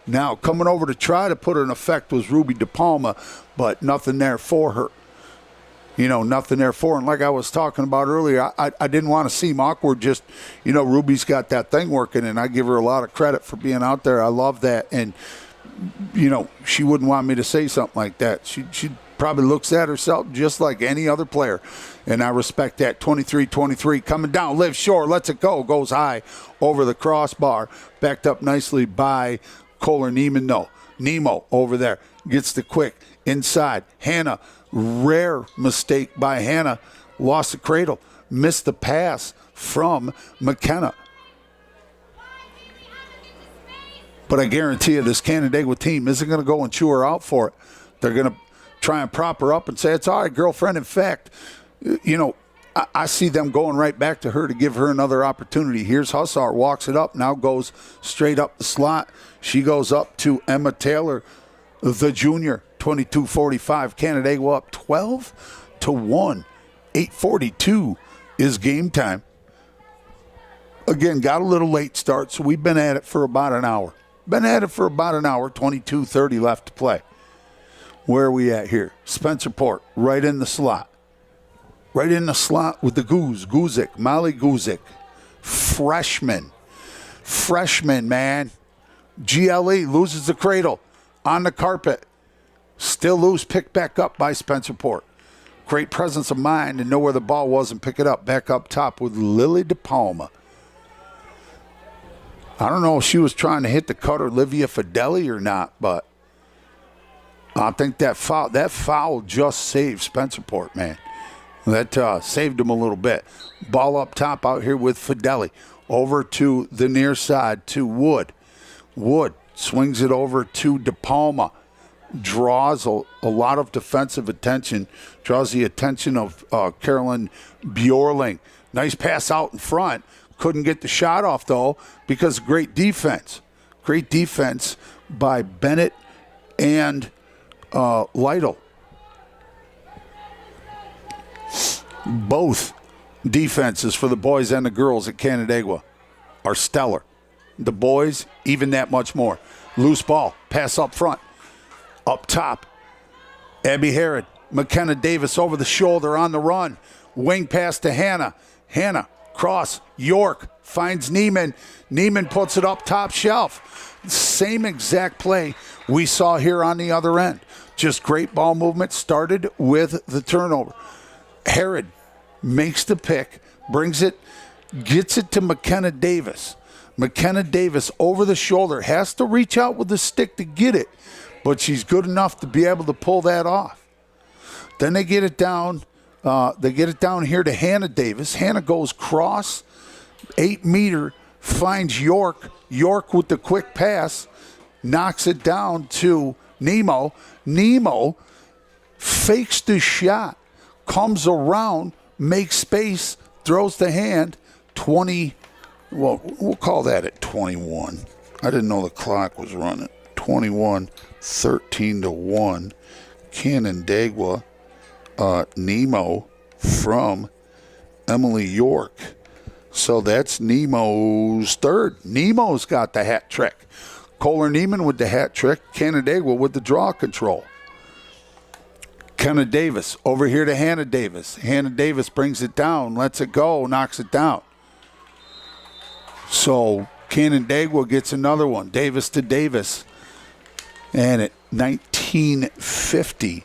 Now, coming over to try to put her in effect was Ruby DePalma, but nothing there for her. Nothing there for her. And like I was talking about earlier, I didn't want to seem awkward. Just, Ruby's got that thing working, and I give her a lot of credit for being out there. I love that. And, she wouldn't want me to say something like that. She probably looks at herself just like any other player. And I respect that. 23-23 coming down, Liv Shore, lets it go, goes high over the crossbar. Backed up nicely by Kohler Neiman. No, Nemo over there gets the quick inside. Hannah, rare mistake by Hannah, lost the cradle, missed the pass from McKenna. But I guarantee you this Canandaigua team isn't going to go and chew her out for it. They're going to try and prop her up and say, it's all right, girlfriend. In fact, I see them going right back to her to give her another opportunity. Here's Hussar, walks it up, now goes straight up the slot. She goes up to Emma Taylor, the junior, 22-45. Canandaigua up 12-1. 8:42 is game time. Again, got a little late start, so we've been at it for about an hour. 22:30 left to play. Where are we at here? Spencerport, right in the slot. Right in the slot with the Guzik, Molly Guzik. Freshman, man. GLE loses the cradle on the carpet. Still loose, picked back up by Spencerport. Great presence of mind and know where the ball was and pick it up. Back up top with Lily DePalma. I don't know if she was trying to hit the cutter Livia Fideli or not, but I think that foul just saved Spencerport, man. That saved them a little bit. Ball up top out here with Fideli. Over to the near side to Wood. Wood swings it over to DePalma. Draws a lot of defensive attention. Draws the attention of Carolyn Bjorling. Nice pass out in front. Couldn't get the shot off, though, because great defense. Great defense by Bennett and Lytle. Both defenses for the boys and the girls at Canandaigua are stellar. The boys, even that much more. Loose ball, pass up front. Up top, Abby Herod, McKenna Davis over the shoulder on the run. Wing pass to Hannah. Hannah, cross, York, finds Neiman. Neiman puts it up top shelf. Same exact play we saw here on the other end. Just great ball movement, started with the turnover. Herod makes the pick, brings it, gets it to McKenna Davis. McKenna Davis over the shoulder, has to reach out with the stick to get it, but she's good enough to be able to pull that off. Then they get it down. Here to Hannah Davis. Hannah goes cross, 8-meter, finds York. York with the quick pass, knocks it down to Nemo. Nemo fakes the shot, comes around, makes space, throws the hand. 20. Well, we'll call that at 21. I didn't know the clock was running. 21, 13-1. Canandaigua. Nemo from Emily York. So that's Nemo's third. Nemo's got the hat trick. Kohler Neiman with the hat trick. Canandaigua with the draw control. Kenna Davis over here to Hannah Davis. Hannah Davis brings it down, lets it go, knocks it down. So Canandaigua gets another one. Davis to Davis. And at 1950,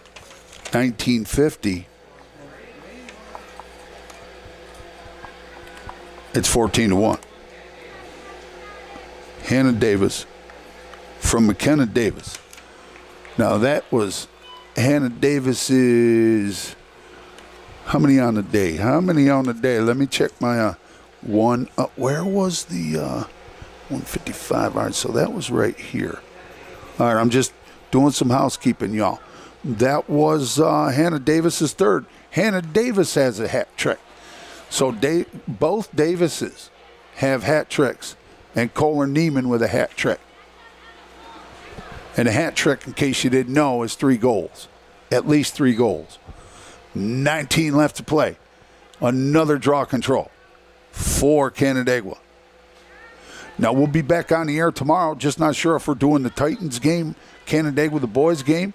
it's 14-1. Hannah Davis from McKenna Davis. Now that was Hannah Davis's. How many on the day? Let me check my one. Where was the 155? All right, so that was right here. All right, I'm just doing some housekeeping, y'all. That was Hannah Davis's third. Hannah Davis has a hat trick. So both Davises have hat tricks, and Kohler Neiman with a hat trick. And a hat trick, in case you didn't know, is 3 goals. At least 3 goals. 19 left to play. Another draw control for Canandaigua. Now, we'll be back on the air tomorrow. Just not sure if we're doing the Titans game, Canandaigua, the boys game,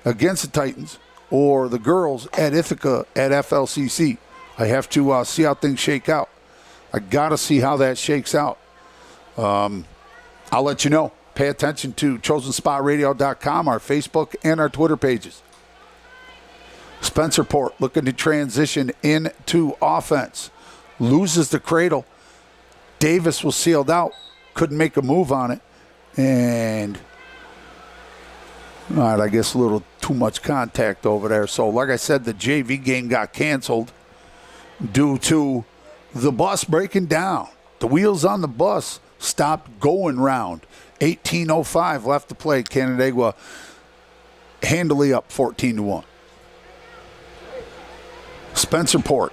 against the Titans, or the girls at Ithaca at FLCC. I have to see how things shake out. I got to see how that shakes out. I'll let you know. Pay attention to ChosenSpotRadio.com, our Facebook, and our Twitter pages. Spencerport looking to transition into offense. Loses the cradle. Davis was sealed out. Couldn't make a move on it. And, all right, I guess a little too much contact over there. So, like I said, the JV game got canceled due to the bus breaking down. The wheels on the bus stopped going round. 18:05 left to play. Canandaigua handily up 14-1. Spencerport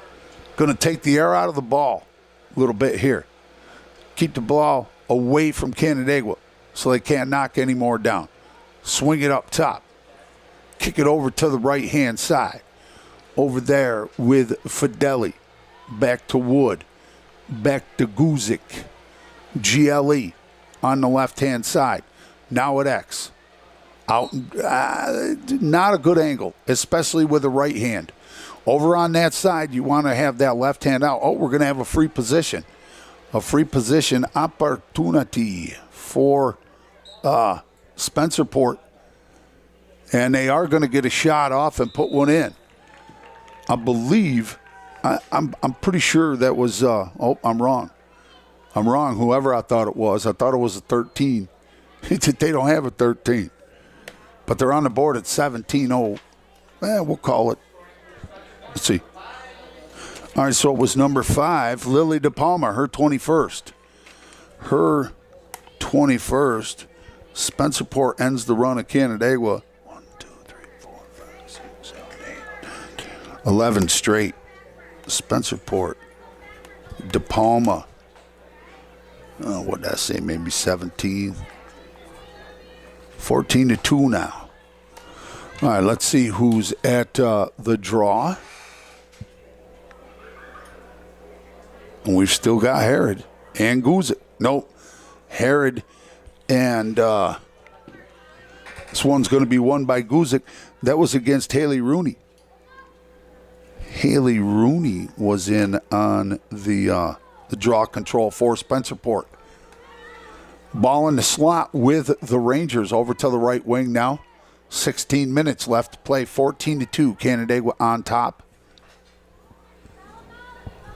going to take the air out of the ball a little bit here. Keep the ball away from Canandaigua so they can't knock any more down. Swing it up top. Kick it over to the right-hand side. Over there with Fideli. Back to Wood. Back to Guzik. GLE on the left-hand side. Now at X. Out, not a good angle, especially with the right hand. Over on that side, you want to have that left hand out. Oh, we're going to have a free position. A free position opportunity for Spencerport. And they are going to get a shot off and put one in. I believe, I'm pretty sure that was, I'm wrong. I'm wrong, whoever I thought it was. I thought it was a 13. They don't have a 13. But they're on the board at 17-0. We'll call it. Let's see. All right, so it was number 5, Lily DePalma, her 21st. Her 21st. Spencerport ends the run of Canandaigua. 1, 2, 3, 4, 5, 6, 7, 8, 9, 10, 11 straight. Spencerport. DePalma. What did I say? Maybe 17. 14-2 now. All right, let's see who's at the draw. And we've still got Herod and Guzik. Nope. Herod and this one's going to be won by Guzik. That was against Haley Rooney. Haley Rooney was in on the draw control for Spencerport. Ball in the slot with the Rangers over to the right wing now. 16 minutes left to play. 14-2. Canandaigua on top.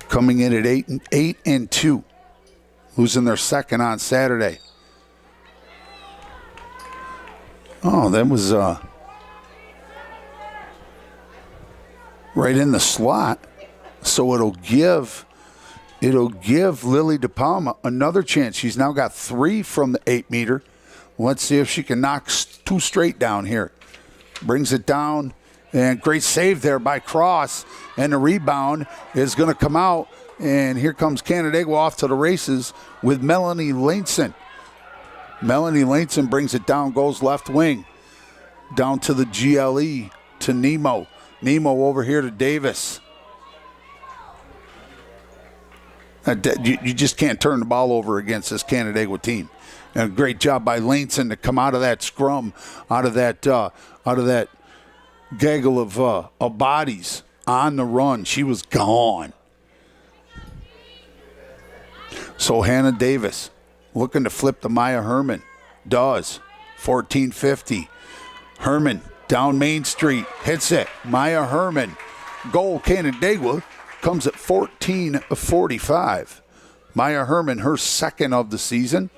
Coming in at 8-2. Losing their second on Saturday. Oh, that was right in the slot. So it'll give Lily DePalma another chance. She's now got 3 from the 8-meter. Let's see if she can knock 2 straight down here. Brings it down, and great save there by Cross. And the rebound is going to come out, and here comes Canandaigua off to the races with Melanie Laneson. Melanie Laneson brings it down, goes left wing. Down to the GLE, to Nemo. Nemo over here to Davis. You just can't turn the ball over against this Canandaigua team. And a great job by Laneson to come out of that scrum, out of that gaggle of bodies on the run. She was gone. So Hannah Davis looking to flip to Maya Herman. Does. 14-50. Herman down Main Street. Hits it. Maya Herman. Goal Canandaigua comes at 14-45. Maya Herman, her second of the season.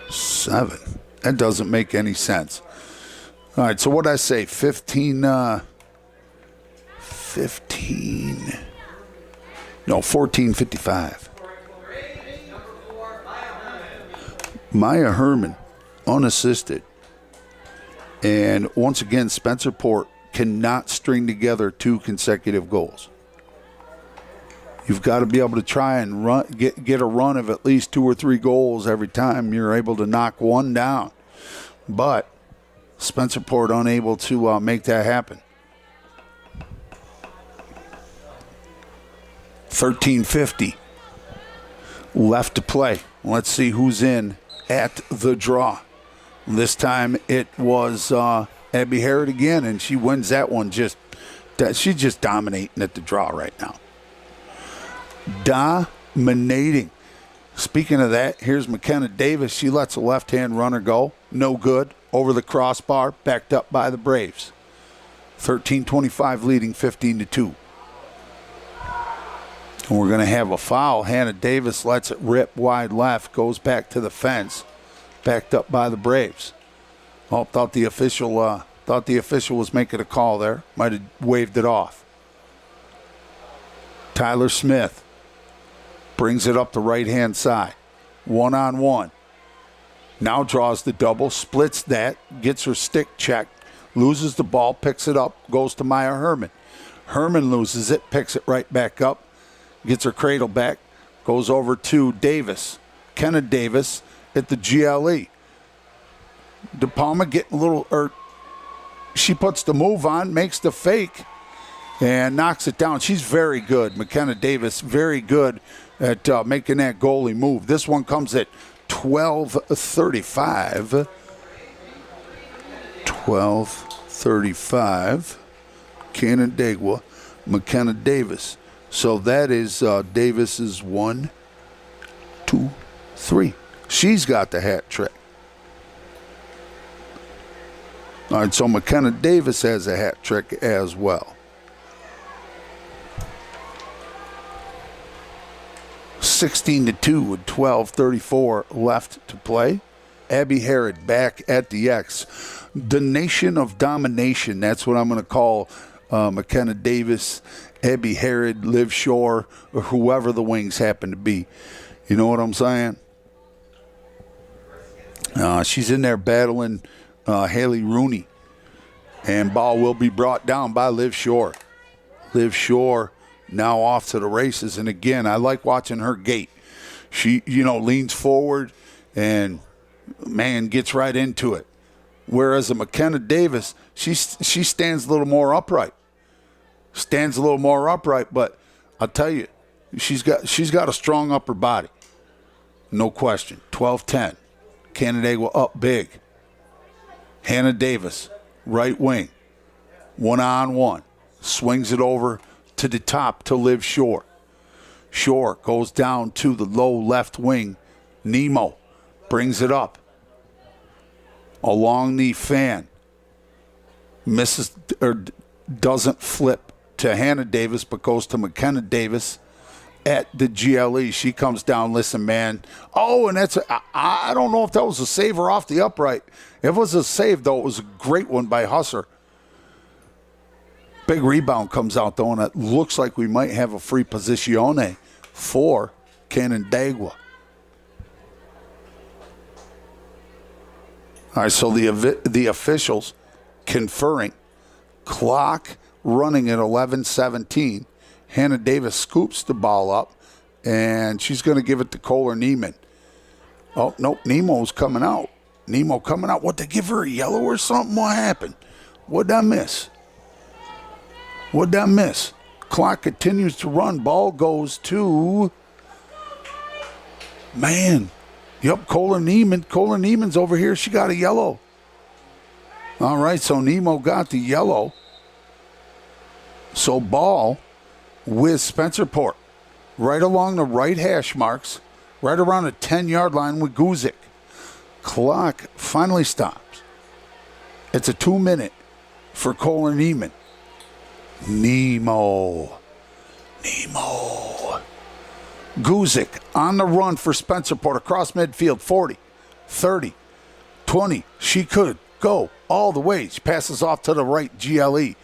Seven. That doesn't make any sense. All right, so what did I say? 15. No, 14-55. Maya Herman, unassisted. And once again, Spencerport cannot string together 2 consecutive goals. You've got to be able to try and get a run of at least 2 or 3 goals every time you're able to knock one down. But Spencerport unable to make that happen. 13:50 left to play. Let's see who's in at the draw. This time it was Abby Harrod again, and she wins that one. She's just dominating at the draw right now. Dominating. Speaking of that, here's McKenna Davis. She lets a left-hand runner go. No good. Over the crossbar, backed up by the Braves. 13-25 leading 15-2. And we're going to have a foul. Hannah Davis lets it rip wide left, goes back to the fence, backed up by the Braves. Oh, thought the official was making a call there. Might have waved it off. Tyler Smith brings it up the right-hand side. 1-on-1. Now draws the double, splits that, gets her stick checked, loses the ball, picks it up, goes to Maya Herman. Herman loses it, picks it right back up, gets her cradle back, goes over to Davis. Kenna Davis at the GLE. De Palma getting a little, she puts the move on, makes the fake, and knocks it down. She's very good. McKenna Davis, very good at making that goalie move. This one comes at 12:35. 12:35. Canandaigua, McKenna Davis. So that is Davis's 1, 2, 3. She's got the hat trick. All right, so McKenna Davis has a hat trick as well. 16-2 with 12:34 left to play. Abby Harrod back at the X. The Nation of Domination, that's what I'm going to call McKenna Davis, Abby Harrod, Liv Shore, or whoever the wings happen to be. You know what I'm saying? She's in there battling Haley Rooney. And ball will be brought down by Liv Shore. Liv Shore now off to the races. And again, I like watching her gait. She, leans forward and, man, gets right into it. Whereas a McKenna Davis, she stands a little more upright. But I'll tell you, she's got a strong upper body. No question. 12-10. Canandaigua up big. Hannah Davis, right wing. 1-on-1. Swings it over to the top to Liv Shore. Shore goes down to the low left wing. Nemo brings it up. Along the fan. Misses or doesn't flip to Hannah Davis, but goes to McKenna Davis at the GLE. She comes down. Listen, man. Oh, and I don't know if that was a save or off the upright. If it was a save, though, it was a great one by Husser. Big rebound comes out, though, and it looks like we might have a free posizione for Canandaigua. All right, so the officials conferring. Clock running at 11:17. Hannah Davis scoops the ball up, and she's going to give it to Kohler Neiman. Oh, nope, Nemo's coming out. Nemo coming out. What, they give her a yellow or something? What happened? What'd I miss? Clock continues to run. Ball goes to, man. Yep, Kohler Neiman. Kohler Neiman's over here. She got a yellow. All right, so Nemo got the yellow. So ball with Spencerport. Right along the right hash marks, right around the 10-yard line with Guzik. Clock finally stops. It's a 2-minute for Colin Neiman. Nemo. Guzik on the run for Spencerport across midfield. 40, 30, 20. She could go all the way. She passes off to the right, GLE.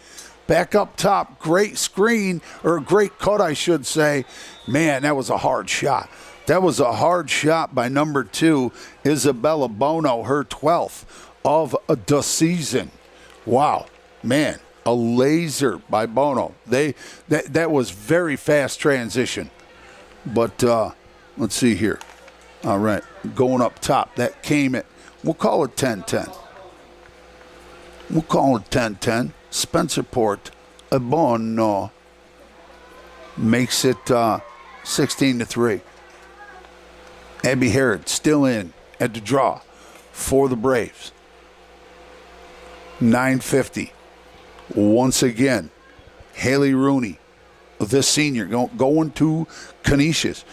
Back up top, great screen, or great cut, I should say. Man, that was a hard shot. That was a hard shot by number 2, Isabella Bono, her 12th of the season. Wow, man, a laser by Bono. That was very fast transition. But let's see here. All right, going up top. That came at, we'll call it 10-10. We'll call it 10-10. Spencerport, Bono makes it 16-3. Abby Harrod still in at the draw for the Braves. 9:50. Once again, Haley Rooney, the senior, going to Canisius.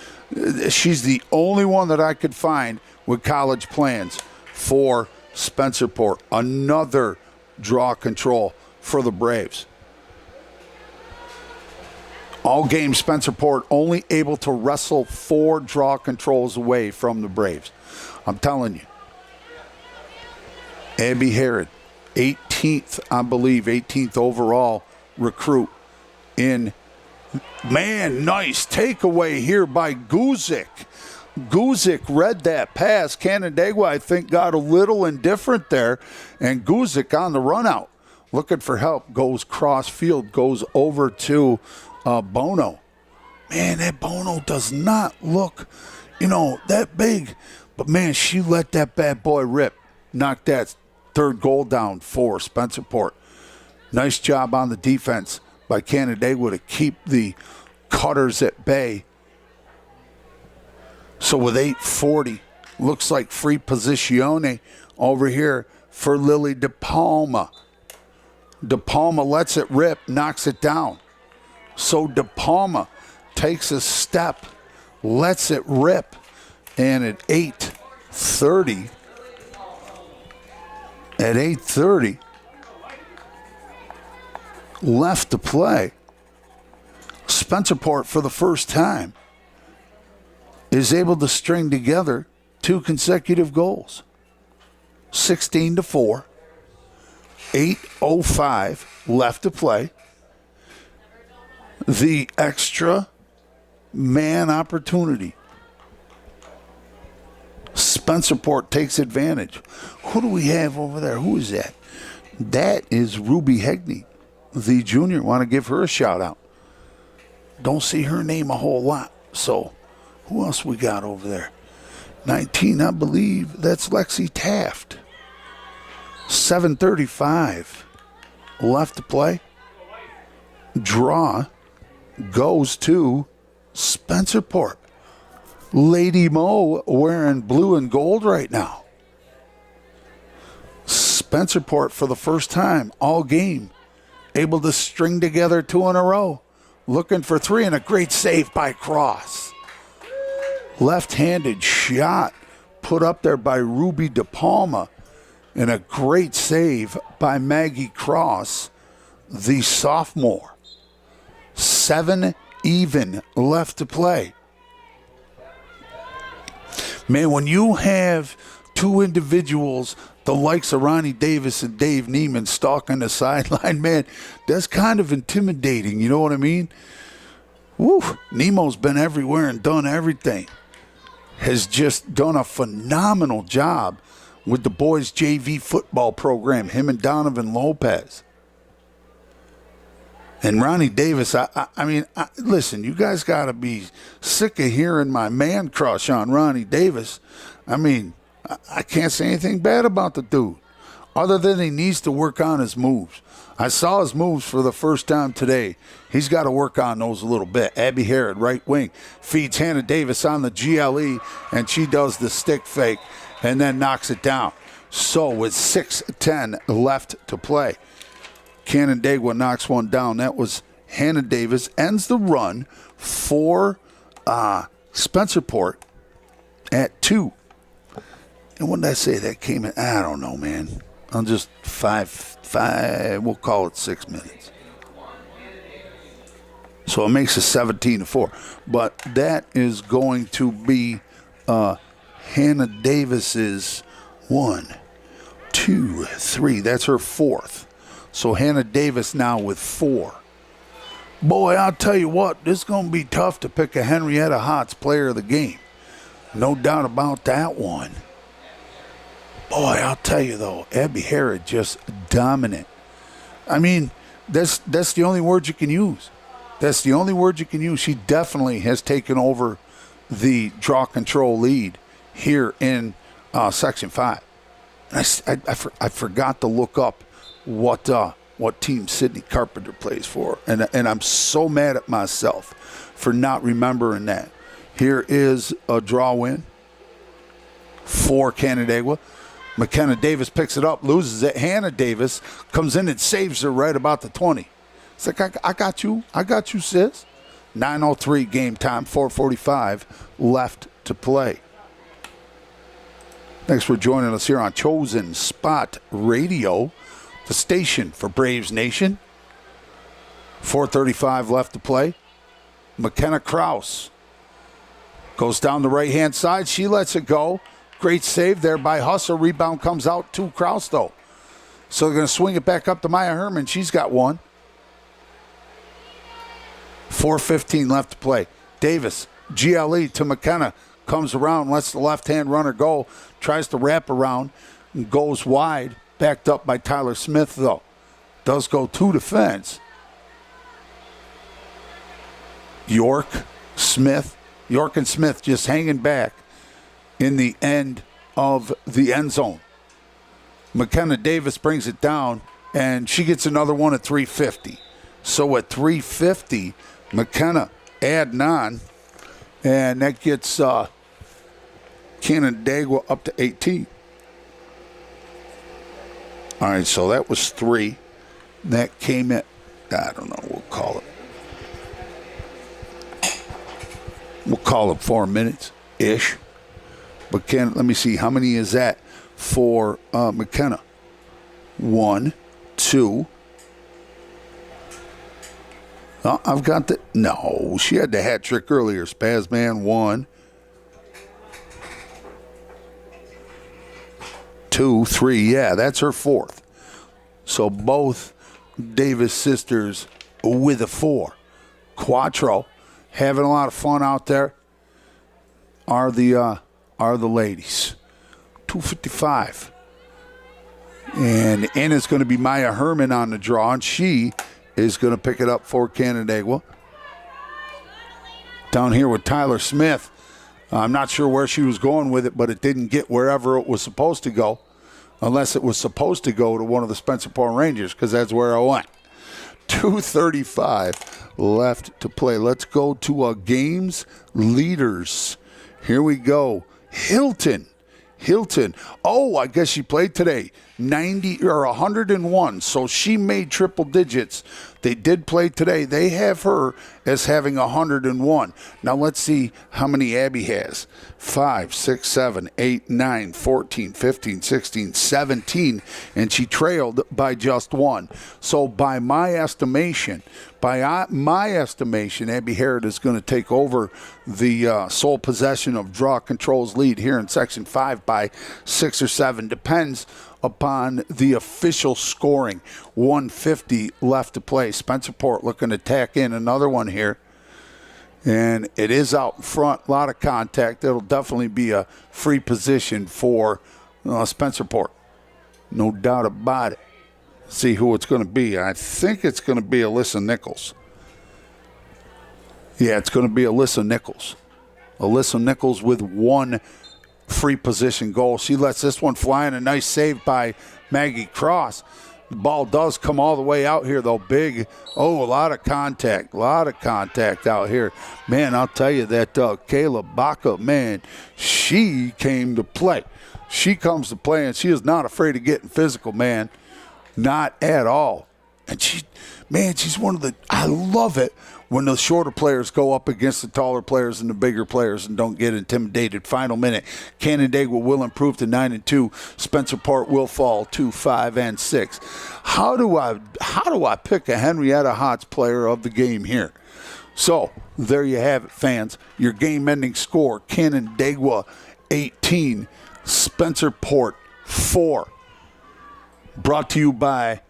She's the only one that I could find with college plans for Spencerport. Another draw control for the Braves. All game, Spencerport only able to wrestle 4 draw controls away from the Braves. I'm telling you. Abby Harrod, 18th, I believe, 18th overall recruit in. Man, nice takeaway here by Guzik. Guzik read that pass. Canandaigua, I think, got a little indifferent there. And Guzik on the run out, looking for help, goes cross field, goes over to Bono. Man, that Bono does not look, that big. But, man, she let that bad boy rip. Knocked that 3rd goal down for Spencerport. Nice job on the defense by Canandaigua to keep the Cutters at bay. So with 8:40, looks like free posizione over here for Lily De Palma. De Palma lets it rip, knocks it down. So De Palma takes a step, lets it rip, and at 8:30, left to play, Spencerport for the first time is able to string together 2 consecutive goals. 16-4, 8:05 left to play. The extra man opportunity. Spencerport takes advantage. Who do we have over there? Who is that? That is Ruby Hegney, the junior. Want to give her a shout out. Don't see her name a whole lot. So who else we got over there? 19, I believe. That's Lexi Taft. 7:35 left to play. Draw goes to Spencerport. Lady Mo wearing blue and gold right now. Spencerport for the first time all game able to string together 2 in a row. Looking for 3 and a great save by Cross. Left-handed shot put up there by Ruby De Palma and a great save by Maggie Cross, the sophomore. 7 even left to play. Man, when you have 2 individuals, the likes of Ronnie Davis and Dave Neiman stalking the sideline, man, that's kind of intimidating, you know what I mean? Woo, Nemo's been everywhere and done everything. Has just done a phenomenal job with the boys' JV football program, him and Donovan Lopez. And Ronnie Davis, I mean, listen, you guys got to be sick of hearing my man crush on Ronnie Davis. I mean, I can't say anything bad about the dude, other than he needs to work on his moves. I saw his moves for the first time today. He's got to work on those a little bit. Abby Harrod, right wing, feeds Hannah Davis on the GLE, and she does the stick fake and then knocks it down. So with 6:10 left to play, Canandaigua knocks one down. That was Hannah Davis ends the run for Spencerport at 2. And what did I say? That came in, I don't know, man. I'll just five, we'll call it 6 minutes. So it makes it 17-4. But that is going to be Hannah Davis's 1, 2, 3. That's her 4th. So Hannah Davis now with 4. Boy, I'll tell you what, this is going to be tough to pick a Henrietta Hotz player of the game. No doubt about that one. Boy, I'll tell you though, Abby Harrod just dominant. I mean, that's the only word you can use. That's the only word you can use. She definitely has taken over the draw control lead here in Section 5. And I forgot to look up what team Sydney Carpenter plays for. And I'm so mad at myself for not remembering that. Here is a draw win for Canandaigua. McKenna Davis picks it up, loses it. Hannah Davis comes in and saves her right about the 20. It's like, I got you, sis. 9:03 game time, 4:45 left to play. Thanks for joining us here on Chosen Spot Radio, the station for Braves Nation. 4:35 left to play. McKenna Kraus goes down the right-hand side. She lets it go. Great save there by Hustle. Rebound comes out to Kraus, though. So they're going to swing it back up to Maya Herman. She's got one. 4:15 left to play. Davis, GLE to McKenna. Comes around, lets the left-hand runner go. Tries to wrap around and goes wide. Backed up by Tyler Smith, though. Does go to defense. York and Smith just hanging back in the end of the end zone. McKenna Davis brings it down, and she gets another one at 3:50. So at 3:50, McKenna adding on, and that gets Canandaigua up to 18. All right, so that was 3. That came at, I don't know, we'll call it 4 minutes-ish. But let me see, how many is that for McKenna? 1, 2. Oh, I've got the, no, she had the hat trick earlier. Spazman, 1, 2, 3. Yeah, that's her 4th. So both Davis sisters with a 4. Quattro, having a lot of fun out there, are the ladies. 2:55. And in is going to be Maya Herman on the draw, and she is going to pick it up for Canandaigua. Down here with Tyler Smith. I'm not sure where she was going with it, but it didn't get wherever it was supposed to go, unless it was supposed to go to one of the Spencerport Rangers, because that's where I went. 2:35 left to play. Let's go to games leaders. Here we go. Hilton. Oh, I guess she played today. 90 or 101. So she made triple digits. They did play today. They have her as having 101. Now let's see how many Abby has. 5, 6, 7, 8, 9, 14, 15, 16, 17. And she trailed by just 1. So by my estimation, Abby Harrod is going to take over the sole possession of draw control's lead here in Section 5 by 6 or 7. Depends upon the official scoring. 150 left to play. Spencerport looking to tack in another one here. And it is out in front. A lot of contact. It'll definitely be a free position for Spencerport. No doubt about it. See who it's going to be. I think it's going to be Alyssa Nichols. Yeah, it's going to be Alyssa Nichols. Alyssa Nichols with 1 free position goal. She lets this one fly, and a nice save by Maggie Cross. The ball does come all the way out here, though. Big, a lot of contact. Out here. Man, I'll tell you that Kayla Baca, man, she came to play. She comes to play, and she is not afraid of getting physical, man. Not at all. And she's one of the, I love it when the shorter players go up against the taller players and the bigger players and don't get intimidated. Final minute, Canandaigua will improve to 9-2. Spencerport will fall to 5-6. How do I pick a Henrietta Hotz player of the game here? So there you have it, fans. Your game-ending score: Canandaigua 18, Spencerport 4. Brought to you by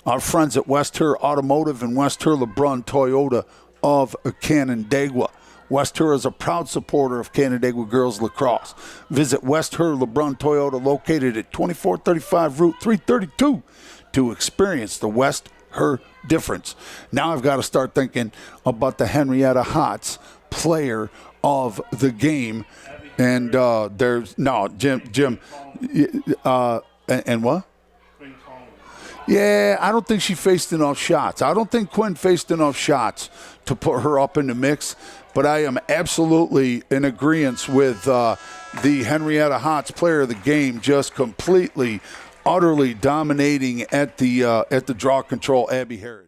our friends at West Her Automotive and West Her LeBrun Toyota of Canandaigua. West Her is a proud supporter of Canandaigua girls lacrosse. Visit West Her LeBrun Toyota, located at 2435 Route 332, to experience the West Her difference. Now I've got to start thinking about the Henrietta Hotz player of the game. And there's no Jim, and what? Yeah, I don't think she faced enough shots. I don't think Quinn faced enough shots to put her up in the mix. But I am absolutely in agreement with the Henrietta Hotz player of the game, just completely, utterly dominating at the draw control, Abby Harris.